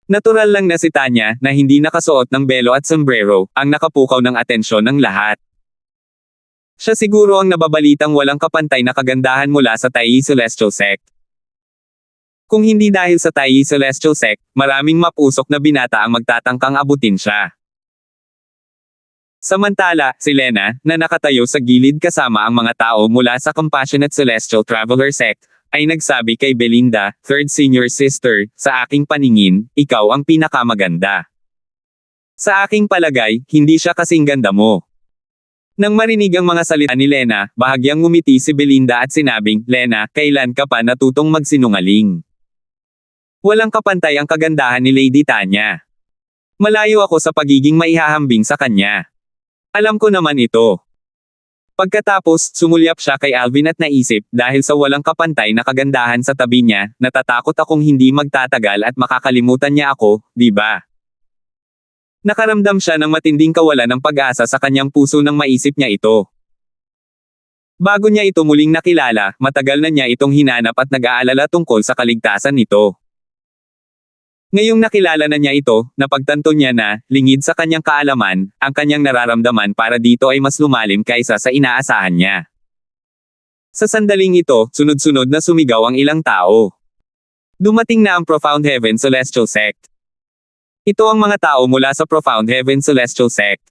Natural lang na si Tanya, na hindi nakasuot ng belo at sombrero, ang nakapukaw ng atensyon ng lahat. Siya siguro ang nababalitang walang kapantay na kagandahan mula sa Tai Celestial Sect. Kung hindi dahil sa Tai Celestial Sect, maraming mapusok na binata ang magtatangkang abutin siya. Samantala, si Lena, na nakatayo sa gilid kasama ang mga tao mula sa Compassionate Celestial Traveler Sect, ay nagsabi kay Belinda, third senior sister, sa aking paningin, ikaw ang pinakamaganda. Sa aking palagay, hindi siya kasing ganda mo. Nang marinig ang mga salita ni Lena, bahagyang ngumiti si Belinda at sinabing, Lena, kailan ka pa natutong magsinungaling? Walang kapantay ang kagandahan ni Lady Tanya. Malayo ako sa pagiging maihahambing sa kanya. Alam ko naman ito. Pagkatapos, sumulyap siya kay Alvin at naisip, dahil sa walang kapantay na kagandahan sa tabi niya, natatakot akong hindi magtatagal at makakalimutan niya ako, di ba? Nakaramdam siya ng matinding kawalan ng pag-asa sa kanyang puso nang maisip niya ito. Bago niya ito muling nakilala, matagal na niya itong hinanap at nag-aalala tungkol sa kaligtasan nito. Ngayong nakilala na niya ito, napagtanto niya na, lingid sa kanyang kaalaman, ang kanyang nararamdaman para dito ay mas lumalim kaysa sa inaasahan niya. Sa sandaling ito, sunod-sunod na sumigaw ang ilang tao. Dumating na ang Profound Heaven Celestial Sect. Ito ang mga tao mula sa Profound Heaven Celestial Sect.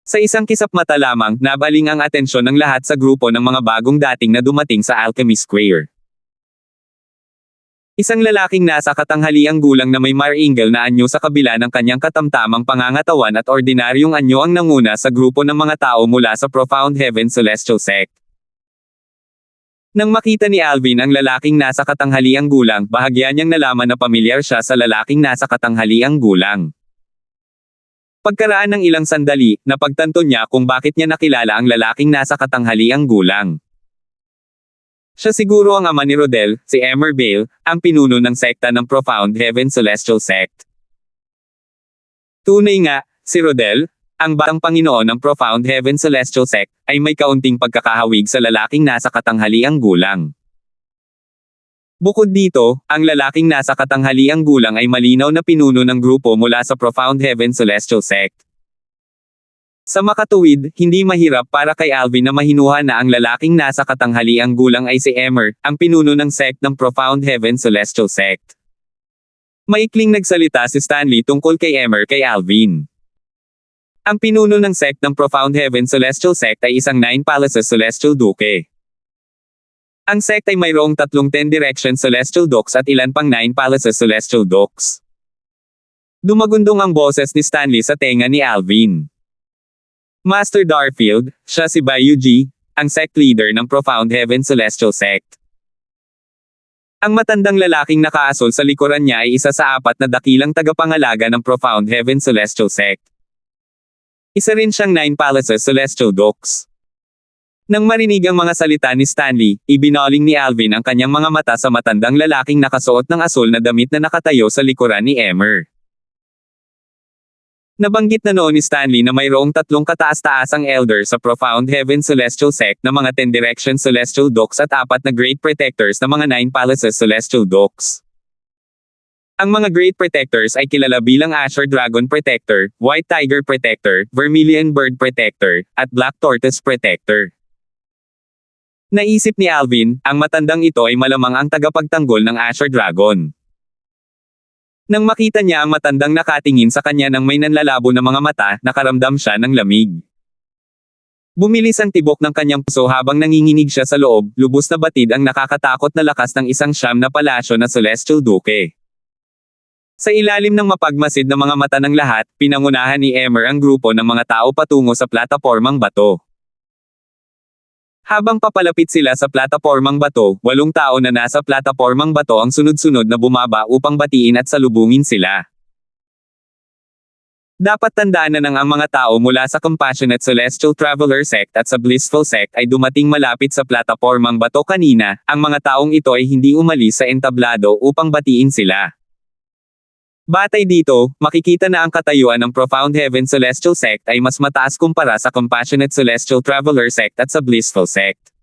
Sa isang kisap mata lamang, nabaling ang atensyon ng lahat sa grupo ng mga bagong dating na dumating sa Alchemy Square. Isang lalaking nasa katanghaliang gulang na may maringal na anyo sa kabila ng kanyang katamtamang pangangatawan at ordinaryong anyo ang nanguna sa grupo ng mga tao mula sa Profound Heaven Celestial Sect. Nang makita ni Alvin ang lalaking nasa katanghaliang gulang, bahagya niyang nalaman na pamilyar siya sa lalaking nasa katanghaliang gulang. Pagkaraan ng ilang sandali, napagtanto niya kung bakit niya nakilala ang lalaking nasa katanghaliang gulang. Siya siguro ang ama ni Rodel, si Emer Bale, ang pinuno ng sekta ng Profound Heaven Celestial Sect. Tunay nga, si Rodel, ang batang Panginoon ng Profound Heaven Celestial Sect, ay may kaunting pagkakahawig sa lalaking nasa katanghaliang gulang. Bukod dito, ang lalaking nasa katanghaliang gulang ay malinaw na pinuno ng grupo mula sa Profound Heaven Celestial Sect. Sa makatuwid, hindi mahirap para kay Alvin na mahinuha na ang lalaking nasa katanghaliang gulang ay si Emer, ang pinuno ng sect ng Profound Heaven Celestial Sect. Maikling nagsalita si Stanley tungkol kay Emer kay Alvin. Ang pinuno ng sect ng Profound Heaven Celestial Sect ay isang 9 Palaces Celestial Duke. Ang sect ay mayroong 10 Direction Celestial Dukes at ilan pang 9 Palaces Celestial Dukes. Dumagundong ang boses ni Stanley sa tenga ni Alvin. Master Darfield, siya si Bayuji, ang sect leader ng Profound Heaven Celestial Sect. Ang matandang lalaking nakaasol sa likuran niya ay isa sa 4 na dakilang tagapangalaga ng Profound Heaven Celestial Sect. Isa rin siyang 9 Palaces Celestial Dukes. Nang marinig ang mga salita ni Stanley, ibinaling ni Alvin ang kanyang mga mata sa matandang lalaking nakasuot ng asul na damit na nakatayo sa likuran ni Emmer. Nabanggit na noon ni Stanley na mayroong 3 kataas-taasang elder sa Profound Heaven Celestial Sect na mga 10 Direction Celestial Dukes at 4 na Great Protectors na mga 9 Palaces Celestial Dukes. Ang mga Great Protectors ay kilala bilang Azure Dragon Protector, White Tiger Protector, Vermilion Bird Protector, at Black Tortoise Protector. Naisip ni Alvin, ang matandang ito ay malamang ang tagapagtanggol ng Azure Dragon. Nang makita niya ang matandang nakatingin sa kanya ng may nanlalabo na mga mata, nakaramdam siya ng lamig. Bumilis ang tibok ng kanyang puso habang nanginginig siya sa loob, lubos na batid ang nakakatakot na lakas ng isang siyam na palasyo na Celestial Duke. Sa ilalim ng mapagmasid na mga mata ng lahat, pinangunahan ni Emmer ang grupo ng mga tao patungo sa platapormang bato. Habang papalapit sila sa platapormang bato, 8 tao na nasa platapormang bato ang sunod-sunod na bumaba upang batiin at salubungin sila. Dapat tandaan na ang mga tao mula sa Compassionate Celestial Traveler Sect at sa Blissful Sect ay dumating malapit sa platapormang bato kanina, ang mga taong ito ay hindi umalis sa entablado upang batiin sila. Batay dito, makikita na ang katayuan ng Profound Heaven Celestial Sect ay mas mataas kumpara sa Compassionate Celestial Traveler Sect at sa Blissful Sect.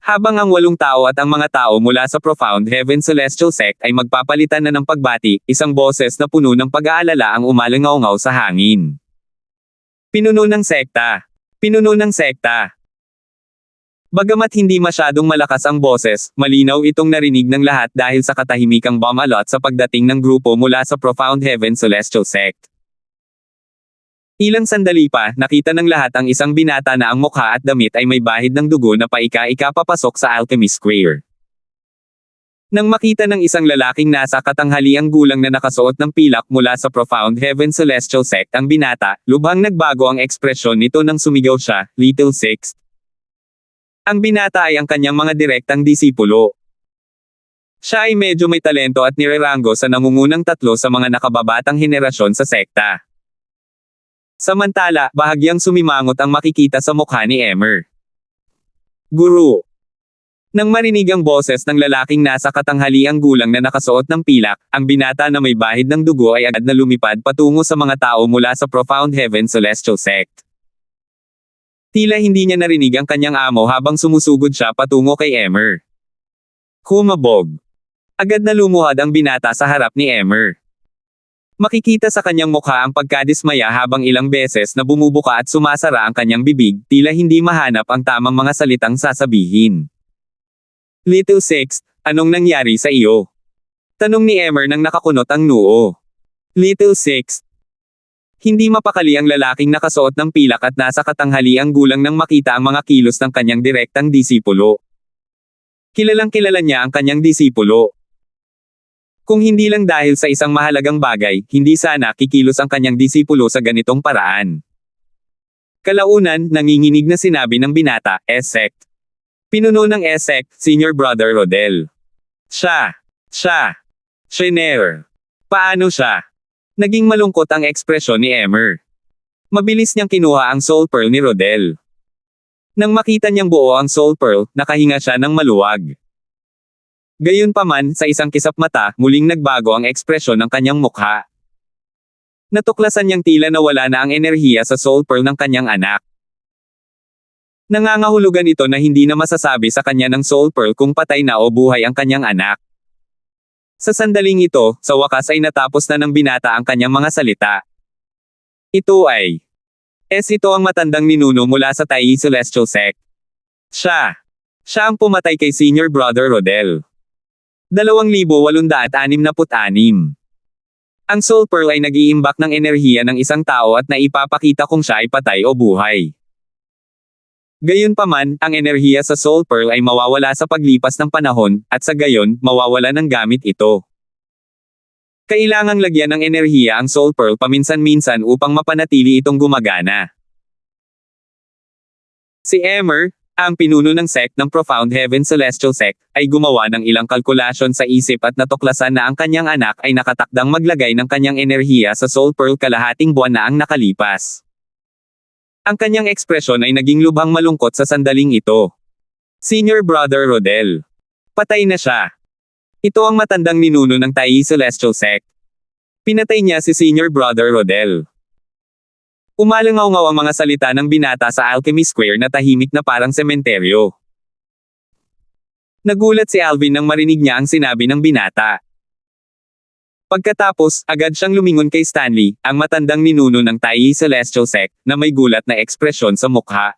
Habang ang 8 tao at ang mga tao mula sa Profound Heaven Celestial Sect ay magpapalitan na ng pagbati, isang boses na puno ng pag-aalala ang umalangaw-ngaw sa hangin. Pinuno ng sekta. Pinuno ng sekta. Bagamat hindi masyadong malakas ang boses, malinaw itong narinig ng lahat dahil sa katahimikang bumalot sa pagdating ng grupo mula sa Profound Heaven Celestial Sect. Ilang sandali pa, nakita ng lahat ang isang binata na ang mukha at damit ay may bahid ng dugo na paika-ika papasok sa Alchemy Square. Nang makita ng isang lalaking nasa katanghaliang gulang na nakasuot ng pilak mula sa Profound Heaven Celestial Sect ang binata, lubhang nagbago ang ekspresyon nito nang sumigaw siya, "Little Six." Ang binata ay ang kanyang mga direktang disipulo. Siya ay medyo may talento at nireranggo sa nangungunang 3 sa mga nakababatang henerasyon sa sekta. Samantala, bahagyang sumimangot ang makikita sa mukha ni Emmer. Guru. Nang marinig ang boses ng lalaking nasa katanghaliang gulang na nakasuot ng pilak, ang binata na may bahid ng dugo ay agad na lumipad patungo sa mga tao mula sa Profound Heaven Celestial Sect. Tila hindi niya narinig ang kanyang amo habang sumusugod siya patungo kay Emmer. Kumabog. Agad na lumuhad ang binata sa harap ni Emmer. Makikita sa kanyang mukha ang pagkadismaya habang ilang beses na bumubuka at sumasara ang kanyang bibig, tila hindi mahanap ang tamang mga salitang sasabihin. "Little Six, anong nangyari sa iyo?" Tanong ni Emmer nang nakakunot ang noo. "Little Six." Hindi mapakali ang lalaking nakasuot ng pilak at nasa katanghaliang gulang nang makita ang mga kilos ng kanyang direktang disipulo. Kilalang-kilala niya ang kanyang disipulo. Kung hindi lang dahil sa isang mahalagang bagay, hindi sana kikilos ang kanyang disipulo sa ganitong paraan. Kalaunan, nanginginig na sinabi ng binata, "S-Sect." Pinuno ng S-Sect, Senior Brother Rodel. Siya. Shener. Paano siya? Naging malungkot ang ekspresyon ni Emmer. Mabilis niyang kinuha ang Soul Pearl ni Rodel. Nang makita niyang buo ang Soul Pearl, nakahinga siya ng maluwag. Gayunpaman, sa isang kisap mata, muling nagbago ang ekspresyon ng kanyang mukha. Natuklasan niyang tila nawala na ang enerhiya sa Soul Pearl ng kanyang anak. Nangangahulugan ito na hindi na masasabi sa kanya ng Soul Pearl kung patay na o buhay ang kanyang anak. Sa sandaling ito, sa wakas ay natapos na ng binata ang kanyang mga salita. Ito ang matandang ninuno mula sa Tai Celestial Sect. Siya ang pumatay kay Senior Brother Rodel. 2,866. Ang Soul Pearl ay nag-iimbak ng enerhiya ng isang tao at naipapakita kung siya ay patay o buhay. Gayunpaman, ang enerhiya sa Soul Pearl ay mawawala sa paglipas ng panahon, at sa gayon, mawawala ng gamit ito. Kailangang lagyan ng enerhiya ang Soul Pearl paminsan-minsan upang mapanatili itong gumagana. Si Emmer, ang pinuno ng sect ng Profound Heaven Celestial Sect, ay gumawa ng ilang kalkulasyon sa isip at natuklasan na ang kanyang anak ay nakatakdang maglagay ng kanyang enerhiya sa Soul Pearl kalahating buwan na ang nakalipas. Ang kanyang ekspresyon ay naging lubhang malungkot sa sandaling ito. Senior Brother Rodel. Patay na siya. Ito ang matandang ninuno ng Tai Celestial Sect. Pinatay niya si Senior Brother Rodel. Umalangaw-ngaw ang mga salita ng binata sa Alchemy Square na tahimik na parang sementeryo. Nagulat si Alvin nang marinig niya ang sinabi ng binata. Pagkatapos, agad siyang lumingon kay Stanley, ang matandang ninuno ng Tai Celestial Sect, na may gulat na ekspresyon sa mukha.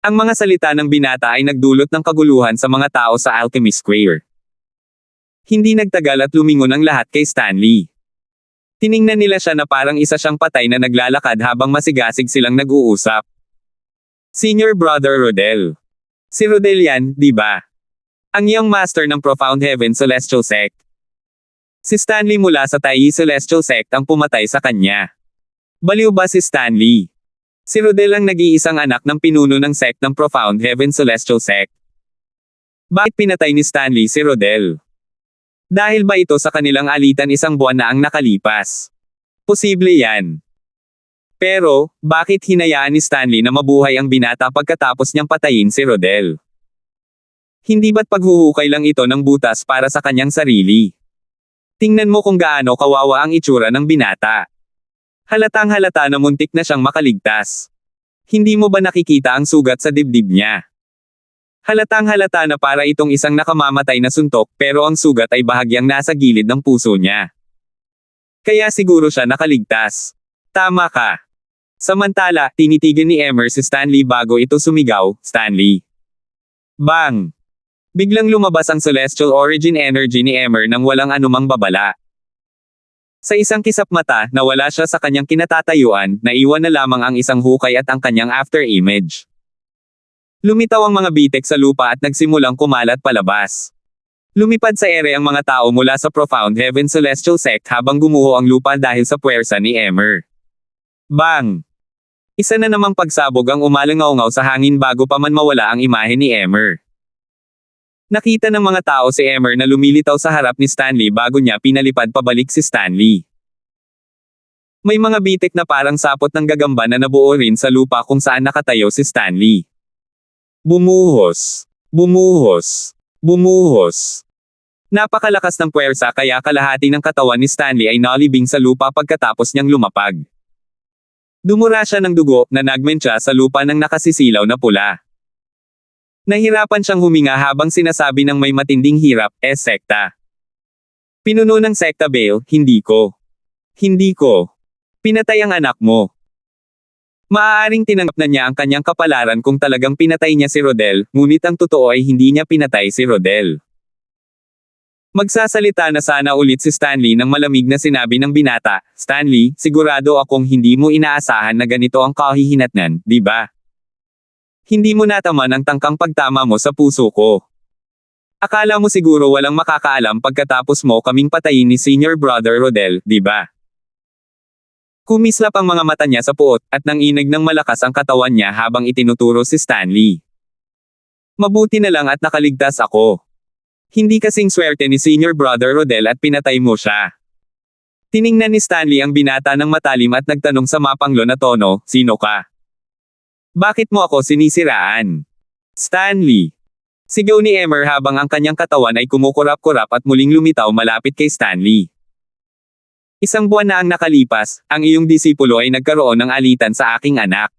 Ang mga salita ng binata ay nagdulot ng kaguluhan sa mga tao sa Alchemy Square. Hindi nagtagal at lumingon ang lahat kay Stanley. Tiningnan nila siya na parang isa siyang patay na naglalakad habang masigasig silang nag-uusap. Senior Brother Rodel. Si Rodel yan, di ba? Ang young master ng Profound Heaven Celestial Sect. Si Stanley mula sa Tai Celestial Sect ang pumatay sa kanya. Baliw ba si Stanley? Si Rodel ang nag-iisang anak ng pinuno ng sect ng Profound Heaven Celestial Sect. Bakit pinatay ni Stanley si Rodel? Dahil ba ito sa kanilang alitan isang buwan na ang nakalipas? Posible yan. Pero, bakit hinayaan ni Stanley na mabuhay ang binata pagkatapos niyang patayin si Rodel? Hindi ba't paghuhukay lang ito ng butas para sa kanyang sarili? Tingnan mo kung gaano kawawa ang itsura ng binata. Halatang halata na muntik na siyang makaligtas. Hindi mo ba nakikita ang sugat sa dibdib niya? Halatang halata na para itong isang nakamamatay na suntok, pero ang sugat ay bahagyang nasa gilid ng puso niya. Kaya siguro siya nakaligtas. Tama ka. Samantala, tinitigan ni Emmer si Stanley bago ito sumigaw, Stanley. Bang! Biglang lumabas ang celestial origin energy ni Emmer nang walang anumang babala. Sa isang kisap mata, nawala siya sa kanyang kinatatayuan, naiwan na lamang ang isang hukay at ang kanyang after image. Lumitaw ang mga bitek sa lupa at nagsimulang kumalat palabas. Lumipad sa ere ang mga tao mula sa Profound Heaven Celestial Sect habang gumuho ang lupa dahil sa puwersa ni Emmer. Bang! Isa na namang pagsabog ang umalangaw-ngaw sa hangin bago pa man mawala ang imahe ni Emmer. Nakita ng mga tao si Emmer na lumilitaw sa harap ni Stanley bago niya pinalipad pabalik si Stanley. May mga bitek na parang sapot ng gagamba na nabuo rin sa lupa kung saan nakatayo si Stanley. Bumuhos. Bumuhos. Bumuhos. Napakalakas ng puwersa kaya kalahati ng katawan ni Stanley ay nalibing sa lupa pagkatapos niyang lumapag. Dumura siya ng dugo na nagmentsa sa lupa ng nakasisilaw na pula. Nahirapan siyang huminga habang sinasabi ng may matinding hirap, sekta. Pinuno ng sekta Bale, hindi ko. Hindi ko. Pinatay ang anak mo. Maaaring tinanggap na niya ang kanyang kapalaran kung talagang pinatay niya si Rodel, ngunit ang totoo ay hindi niya pinatay si Rodel. Magsasalita na sana ulit si Stanley nang malamig na sinabi ng binata, Stanley, sigurado akong hindi mo inaasahan na ganito ang kahihinatnan, di ba? Hindi mo nataman ang tangkang pagtama mo sa puso ko. Akala mo siguro walang makakaalam pagkatapos mo kaming patayin ni Senior Brother Rodel, di ba? Kumislap ang mga mata niya sa puot, at nanginig ng malakas ang katawan niya habang itinuturo si Stanley. Mabuti na lang at nakaligtas ako. Hindi kasing swerte ni Senior Brother Rodel at pinatay mo siya. Tiningnan ni Stanley ang binata ng matalim at nagtanong sa mapanglo na tono, sino ka? Bakit mo ako sinisiraan? Stanley. Sigaw ni Emmer habang ang kanyang katawan ay kumukurap-kurap at muling lumitaw malapit kay Stanley. Isang buwan na ang nakalipas, ang iyong disipulo ay nagkaroon ng alitan sa aking anak.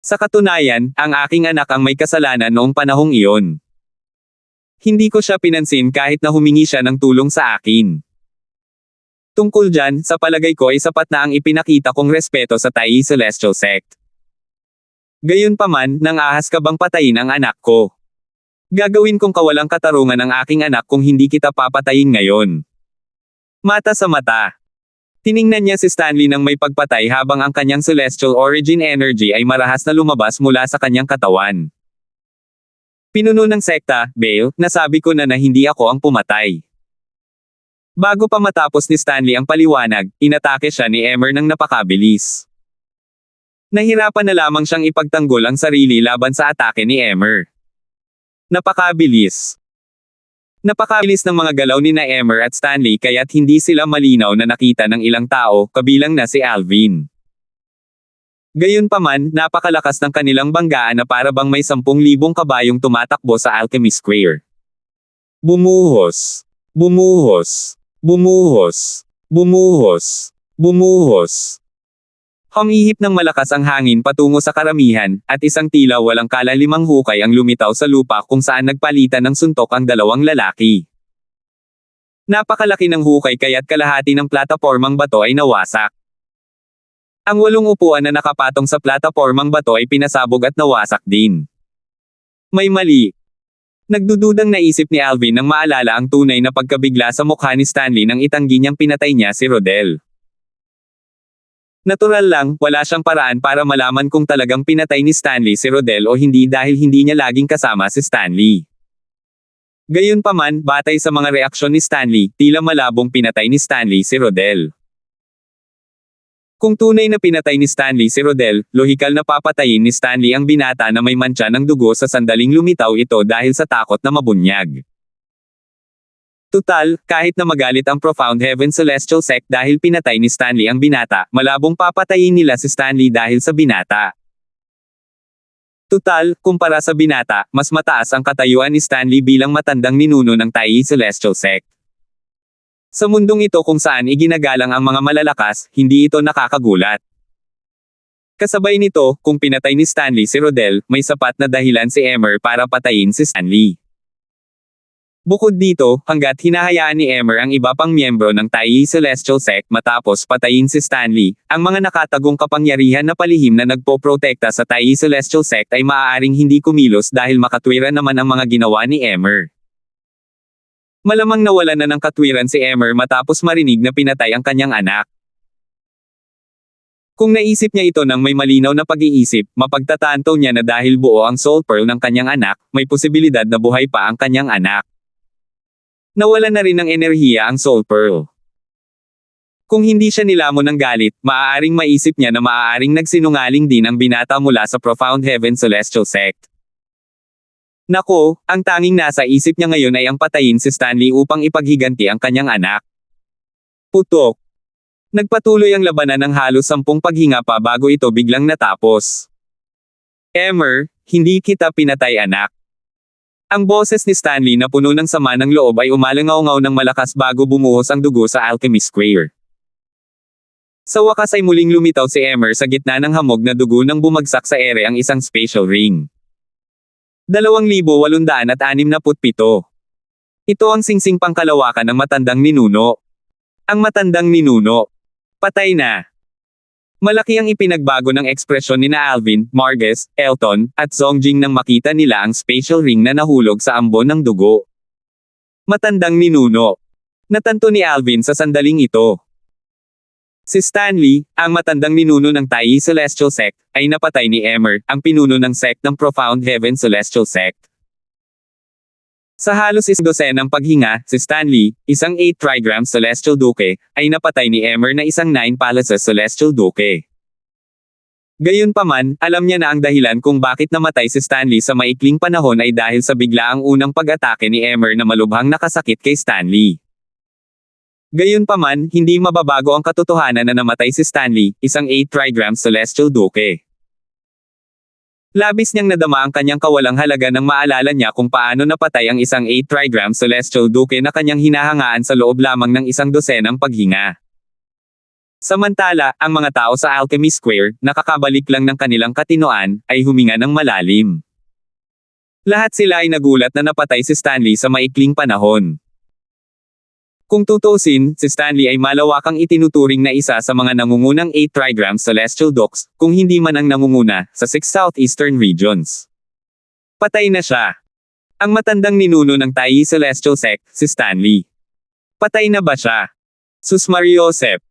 Sa katunayan, ang aking anak ang may kasalanan noong panahong iyon. Hindi ko siya pinansin kahit na humingi siya ng tulong sa akin. Tungkol dyan, sa palagay ko ay sapat na ang ipinakita kong respeto sa Tai Celestial Sect. Gayunpaman, nang ahas ka bang patayin ang anak ko? Gagawin kong kawalang katarungan ang aking anak kung hindi kita papatayin ngayon. Mata sa mata. Tiningnan niya si Stanley nang may pagpatay habang ang kanyang celestial origin energy ay marahas na lumabas mula sa kanyang katawan. Pinuno ng sekta, Bale, nasabi ko na hindi ako ang pumatay. Bago pa matapos ni Stanley ang paliwanag, inatake siya ni Emmer ng napakabilis. Nahirapan na lamang siyang ipagtanggol ang sarili laban sa atake ni Emmer. Napakabilis. Napakabilis ng mga galaw ni Emmer at Stanley kaya't hindi sila malinaw na nakita ng ilang tao, kabilang na si Alvin. Gayunpaman, napakalakas ng kanilang banggaan na para bang may 10,000 kabayong tumatakbo sa Alchemy Square. Bumuhos. Bumuhos. Bumuhos. Bumuhos. Bumuhos. Humihip ng malakas ang hangin patungo sa karamihan, at isang tila walang kalalimang hukay ang lumitaw sa lupa kung saan nagpalitan ng suntok ang dalawang lalaki. Napakalaki ng hukay kaya't kalahati ng platapormang bato ay nawasak. Ang 8 upuan na nakapatong sa platapormang bato ay pinasabog at nawasak din. May mali. Nagdududang naisip ni Alvin nang maalala ang tunay na pagkabigla sa mukha ni Stanley nang itanggi niyang pinatay niya si Rodel. Natural lang, wala siyang paraan para malaman kung talagang pinatay ni Stanley si Rodel o hindi dahil hindi niya laging kasama si Stanley. Gayunpaman, batay sa mga reaksyon ni Stanley, tila malabong pinatay ni Stanley si Rodel. Kung tunay na pinatay ni Stanley si Rodel, lohikal na papatayin ni Stanley ang binata na may mantsa ng dugo sa sandaling lumitaw ito dahil sa takot na mabunyag. Tutal, kahit na magalit ang Profound Heaven Celestial Sect dahil pinatay ni Stanley ang binata, malabong papatayin nila si Stanley dahil sa binata. Tutal, kumpara sa binata, mas mataas ang katayuan ni Stanley bilang matandang ninuno ng Tai Celestial Sect. Sa mundong ito kung saan iginagalang ang mga malalakas, hindi ito nakakagulat. Kasabay nito, kung pinatay ni Stanley si Rodel, may sapat na dahilan si Emmer para patayin si Stanley. Bukod dito, hanggat hinahayaan ni Emmer ang iba pang miyembro ng Tai Celestial Sect matapos patayin si Stanley, ang mga nakatagong kapangyarihan na palihim na nagpoprotekta sa Tai Celestial Sect ay maaaring hindi kumilos dahil makatwiran naman ang mga ginawa ni Emmer. Malamang nawalan na ng katwiran si Emmer matapos marinig na pinatay ang kanyang anak. Kung naisip niya ito nang may malinaw na pag-iisip, mapagtatanto niya na dahil buo ang soul pearl ng kanyang anak, may posibilidad na buhay pa ang kanyang anak. Nawalan na rin ng enerhiya ang soul pearl. Kung hindi siya nilamon ng galit, maaaring maisip niya na maaaring nagsinungaling din ang binata mula sa Profound Heaven Celestial Sect. Nako, ang tanging nasa isip niya ngayon ay ang patayin si Stanley upang ipaghiganti ang kanyang anak. Putok. Nagpatuloy ang labanan ng halos 10 paghinga pa bago ito biglang natapos. Emmer, hindi kita pinatay anak. Ang boses ni Stanley na puno ng sama ng loob ay umalangaw-ngaw ng malakas bago bumuhos ang dugo sa Alchemy Square. Sa wakas ay muling lumitaw si Emmer sa gitna ng hamog na dugo nang bumagsak sa ere ang isang spatial ring. 2,867. Ito ang singsing pangkalawakan ng matandang ninuno. Ang matandang ninuno. Patay na. Malaki ang ipinagbago ng ekspresyon ni Alvin, Marges, Elton, at Zongjing nang makita nila ang spatial ring na nahulog sa ambon ng dugo. Matandang ninuno. Natanto ni Alvin sa sandaling ito. Si Stanley, ang matandang ninuno ng Tai Celestial Sect, ay napatay ni Emmer, ang pinuno ng sect ng Profound Heaven Celestial Sect. Sa halos 12 paghinga, si Stanley, isang 8 trigram Celestial Duke, ay napatay ni Emmer na isang 9 Palaces Celestial Duke. Gayunpaman, alam niya na ang dahilan kung bakit namatay si Stanley sa maikling panahon ay dahil sa biglaang unang pag-atake ni Emmer na malubhang nakasakit kay Stanley. Gayunpaman, hindi mababago ang katotohanan na namatay si Stanley, isang 8 trigram Celestial Duke. Labis niyang nadama ang kanyang kawalang halaga nang maalala niya kung paano napatay ang isang 8 trigram Celestial Duke na kanyang hinahangaan sa loob lamang ng 12 paghinga. Samantala, ang mga tao sa Alchemy Square, nakakabalik lang ng kanilang katinoan, ay huminga ng malalim. Lahat sila ay nagulat na napatay si Stanley sa maikling panahon. Kung tutusin, si Stanley ay malawakang itinuturing na isa sa mga nangungunang 8 trigram Celestial Dukes, kung hindi man ang nangunguna, sa 6 southeastern regions. Patay na siya. Ang matandang ninuno ng Tai Celestial Sect, si Stanley. Patay na ba siya? Susmariosep.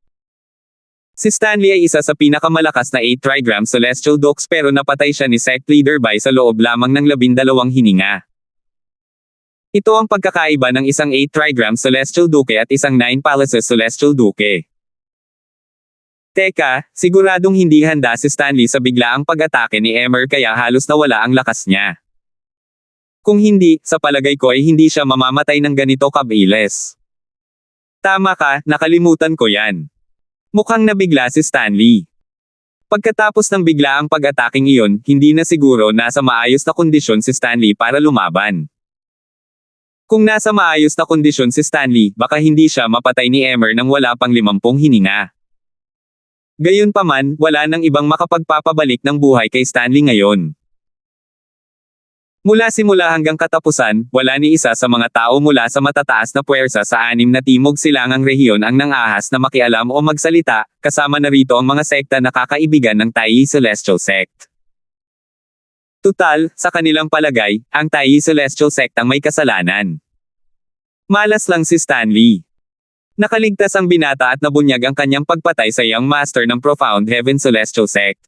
Si Stanley ay isa sa pinakamalakas na 8 trigram celestial dogs pero napatay siya ni sect leader Bai sa loob lamang ng 12 hininga. Ito ang pagkakaiba ng isang 8 trigram celestial duke at isang 9 palaces celestial duke. Teka, siguradong hindi handa si Stanley sa biglaang pag-atake ni Emmer kaya halos nawala ang lakas niya. Kung hindi, sa palagay ko ay hindi siya mamamatay ng ganito kabilis. Tama ka, nakalimutan ko yan. Mukhang nabigla si Stanley. Pagkatapos ng biglaang pag-ataking iyon, hindi na siguro nasa maayos na kondisyon si Stanley para lumaban. Kung nasa maayos na kondisyon si Stanley, baka hindi siya mapatay ni Emmer nang wala pang 50 hininga. Gayunpaman, wala nang ibang makapagpapabalik ng buhay kay Stanley ngayon. Mula simula hanggang katapusan, wala ni isa sa mga tao mula sa matataas na puwersa sa 6 na timog silangang rehiyon ang nangahas na makialam o magsalita, kasama na rito ang mga sekta na kakaibigan ng Taiyi Celestial Sect. Tutal, sa kanilang palagay, ang Taiyi Celestial Sect ang may kasalanan. Malas lang si Stanley. Nakaligtas ang binata at nabunyag ang kanyang pagpatay sa Young Master ng Profound Heaven Celestial Sect.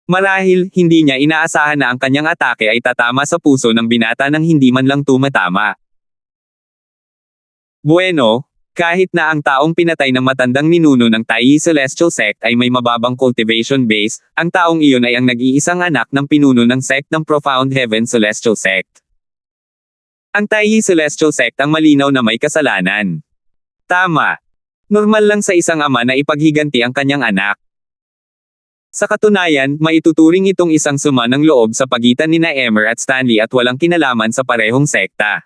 Marahil, hindi niya inaasahan na ang kanyang atake ay tatama sa puso ng binata nang hindi man lang tumatama. Bueno, kahit na ang taong pinatay ng matandang ninuno ng Taiyi Celestial Sect ay may mababang cultivation base, ang taong iyon ay ang nag-iisang anak ng pinuno ng sect ng Profound Heaven Celestial Sect. Ang Taiyi Celestial Sect ang malinaw na may kasalanan. Tama. Normal lang sa isang ama na ipaghiganti ang kanyang anak. Sa katunayan, maituturing itong isang suma ng loob sa pagitan nina Emmer at Stanley at walang kinalaman sa parehong sekta.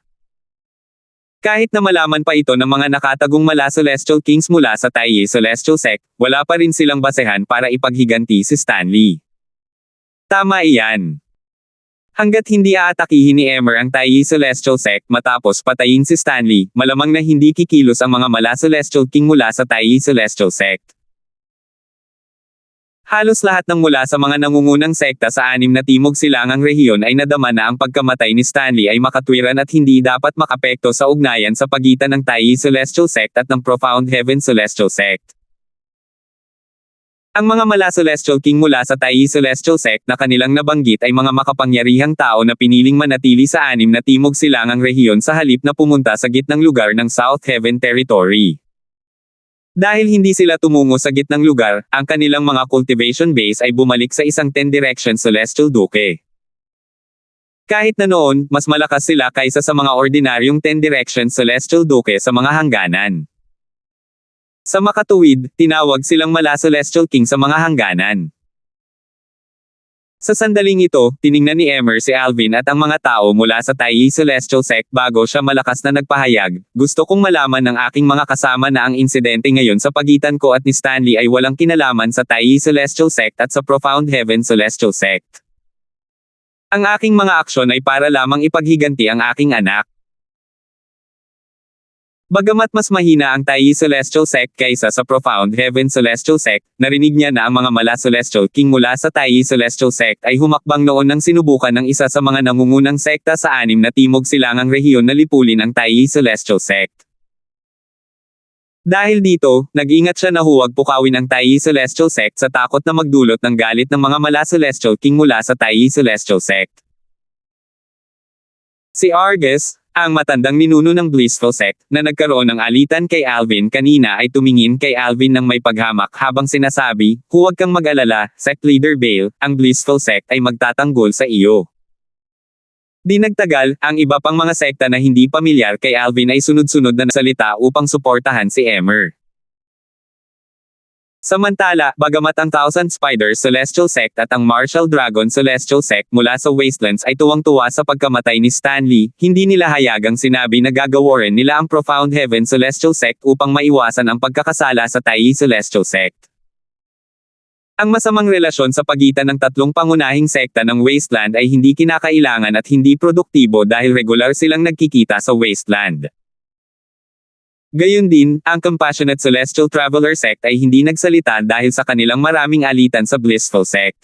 Kahit na malaman pa ito ng mga nakatagong mala Celestial Kings mula sa Taiyi Celestial Sect, wala pa rin silang basehan para ipaghiganti si Stanley. Tama iyan. Hanggat hindi aatakihin ni Emmer ang Taiyi Celestial Sect matapos patayin si Stanley, malamang na hindi kikilos ang mga mala Celestial King mula sa Taiyi Celestial Sect. Halos lahat ng mula sa mga nangungunang sekta sa 6 na timog silangang rehiyon ay nadama na ang pagkamatay ni Stanley ay makatwiran at hindi dapat makapekto sa ugnayan sa pagitan ng Taiyi Celestial Sect at ng Profound Heaven Celestial Sect. Ang mga mala Celestial King mula sa Taiyi Celestial Sect na kanilang nabanggit ay mga makapangyarihang tao na piniling manatili sa 6 na timog silangang rehiyon sa halip na pumunta sa gitnang lugar ng South Heaven Territory. Dahil hindi sila tumungo sa gitnang lugar, ang kanilang mga cultivation base ay bumalik sa isang 10 direction Celestial Duke. Kahit na noon, mas malakas sila kaysa sa mga ordinaryong 10 direction Celestial Duke sa mga hangganan. Sa makatuwid, tinawag silang mala Celestial King sa mga hangganan. Sa sandaling ito, tiningnan ni Emmer si Alvin at ang mga tao mula sa Taiyi Celestial Sect bago siya malakas na nagpahayag, gusto kong malaman ng aking mga kasama na ang insidente ngayon sa pagitan ko at ni Stanley ay walang kinalaman sa Taiyi Celestial Sect at sa Profound Heaven Celestial Sect. Ang aking mga aksyon ay para lamang ipaghiganti ang aking anak. Bagamat mas mahina ang Taiyi Celestial Sect kaysa sa Profound Heaven Celestial Sect, narinig niya na ang mga mala Celestial King mula sa Taiyi Celestial Sect ay humakbang noon nang sinubukan ng isa sa mga nangungunang sekta sa 6 na timog silangang rehiyon na lipulin ang Taiyi Celestial Sect. Dahil dito, nag-ingat siya na huwag pukawin ang Taiyi Celestial Sect sa takot na magdulot ng galit ng mga mala Celestial King mula sa Taiyi Celestial Sect. Si Argus, ang matandang ninuno ng Blissful Sect, na nagkaroon ng alitan kay Alvin kanina ay tumingin kay Alvin ng may paghamak habang sinasabi, huwag kang mag-alala, Sect Leader Bale, ang Blissful Sect ay magtatanggol sa iyo. Di nagtagal, ang iba pang mga sekta na hindi pamilyar kay Alvin ay sunod-sunod na salita upang suportahan si Emmer. Samantala, bagamat ang Thousand Spiders Celestial Sect at ang Martial Dragon Celestial Sect mula sa Wastelands ay tuwang-tuwa sa pagkamatay ni Stanley, hindi nila hayagang sinabi na gagawarin nila ang Profound Heaven Celestial Sect upang maiwasan ang pagkakasala sa Taiyi Celestial Sect. Ang masamang relasyon sa pagitan ng tatlong pangunahing sekta ng Wasteland ay hindi kinakailangan at hindi produktibo dahil regular silang nagkikita sa Wasteland. Gayun din, ang Compassionate Celestial Traveler Sect ay hindi nagsalita dahil sa kanilang maraming alitan sa Blissful Sect.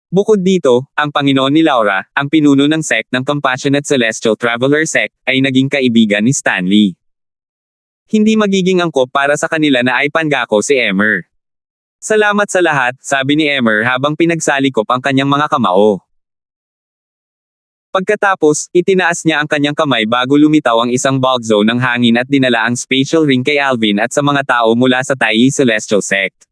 Bukod dito, ang Panginoon ni Laura, ang pinuno ng sect ng Compassionate Celestial Traveler Sect, ay naging kaibigan ni Stanley. Hindi magiging angkop para sa kanila na ay pangako si Emer. Salamat sa lahat, sabi ni Emer habang pinagsalikop ang kanyang mga kamao. Pagkatapos, itinaas niya ang kanyang kamay bago lumitaw ang isang bulk zone ng hangin at dinala ang spatial ring kay Alvin at sa mga tao mula sa Taiyi Celestial Sect.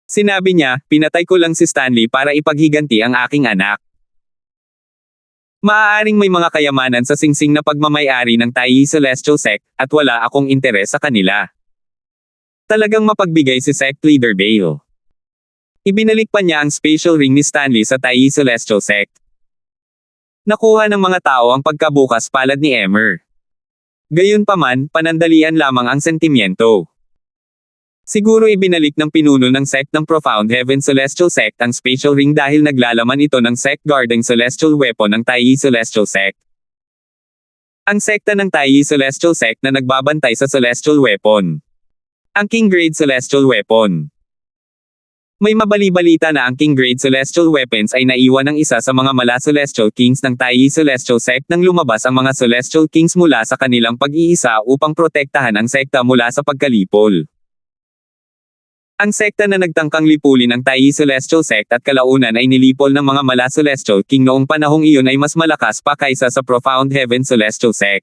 Sinabi niya, pinatay ko lang si Stanley para ipaghiganti ang aking anak. Maaaring may mga kayamanan sa singsing na pagmamayari ng Taiyi Celestial Sect, at wala akong interes sa kanila. Talagang mapagbigay si Sect Leader Bale. Ibinalik pa niya ang spatial ring ni Stanley sa Taiyi Celestial Sect. Nakuha ng mga tao ang pagkabukas palad ni Emer. Gayunpaman, panandalian lamang ang sentimiento. Siguro ibinalik ng pinuno ng sect ng Profound Heaven Celestial Sect ang spatial ring dahil naglalaman ito ng sect guarding celestial weapon ng Taiyi Celestial Sect. Ang sekta ng Taiyi Celestial Sect na nagbabantay sa celestial weapon. Ang King Grade Celestial Weapon. May mabali-balita na ang King Grade Celestial Weapons ay naiwan ng isa sa mga mala Celestial Kings ng Taiyi Celestial Sect nang lumabas ang mga Celestial Kings mula sa kanilang pag-iisa upang protektahan ang sekta mula sa pagkalipol. Ang sekta na nagtangkang lipulin ng Taiyi Celestial Sect at kalaunan ay nilipol ng mga mala Celestial King noong panahong iyon ay mas malakas pa kaysa sa Profound Heaven Celestial Sect.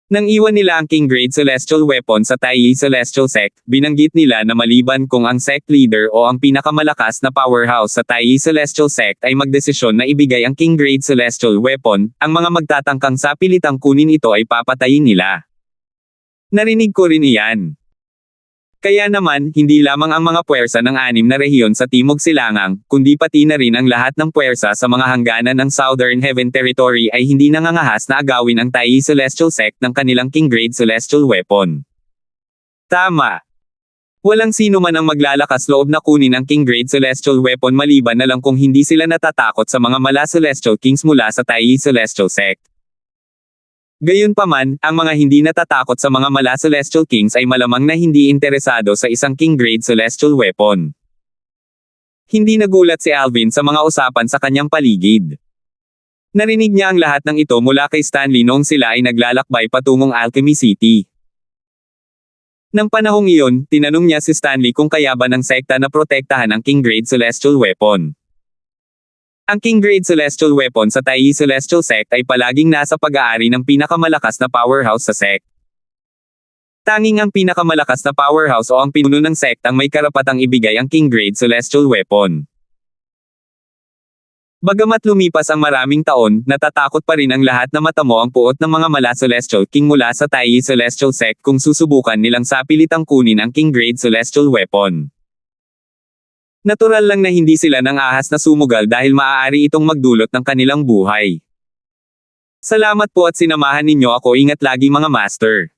Nang iwan nila ang King Grade Celestial Weapon sa Taiyi Celestial Sect, binanggit nila na maliban kung ang sect leader o ang pinakamalakas na powerhouse sa Taiyi Celestial Sect ay magdesisyon na ibigay ang King Grade Celestial Weapon, ang mga magtatangkang sapilitang kunin ito ay papatayin nila. Narinig ko rin iyan. Kaya naman, hindi lamang ang mga puwersa ng 6 na rehiyon sa Timog Silangang, kundi pati na rin ang lahat ng puwersa sa mga hangganan ng Southern Heaven Territory ay hindi nangangahas na agawin ang Taiyi Celestial Sect ng kanilang King Grade Celestial Weapon. Tama. Walang sino man ang maglalakas loob na kunin ang King Grade Celestial Weapon maliban na lang kung hindi sila natatakot sa mga mala Celestial Kings mula sa Taiyi Celestial Sect. Gayunpaman, ang mga hindi natatakot sa mga mala Celestial Kings ay malamang na hindi interesado sa isang King Grade Celestial Weapon. Hindi nagulat si Alvin sa mga usapan sa kanyang paligid. Narinig niya ang lahat ng ito mula kay Stanley noong sila ay naglalakbay patungong Alchemy City. Nang panahong iyon, tinanong niya si Stanley kung kaya ba ng sekta na protektahan ang King Grade Celestial Weapon. Ang King Grade Celestial Weapon sa Taiyi Celestial Sect ay palaging nasa pag-aari ng pinakamalakas na powerhouse sa sect. Tanging ang pinakamalakas na powerhouse o ang pinuno ng sect ang may karapatang ibigay ang King Grade Celestial Weapon. Bagamat lumipas ang maraming taon, natatakot pa rin ang lahat na matamo ang puot ng mga mala Celestial King mula sa Taiyi Celestial Sect kung susubukan nilang sapilitang kunin ang King Grade Celestial Weapon. Natural lang na hindi sila nang ahas na sumugal dahil maaari itong magdulot ng kanilang buhay. Salamat po at sinamahan ninyo ako, ingat lagi mga master.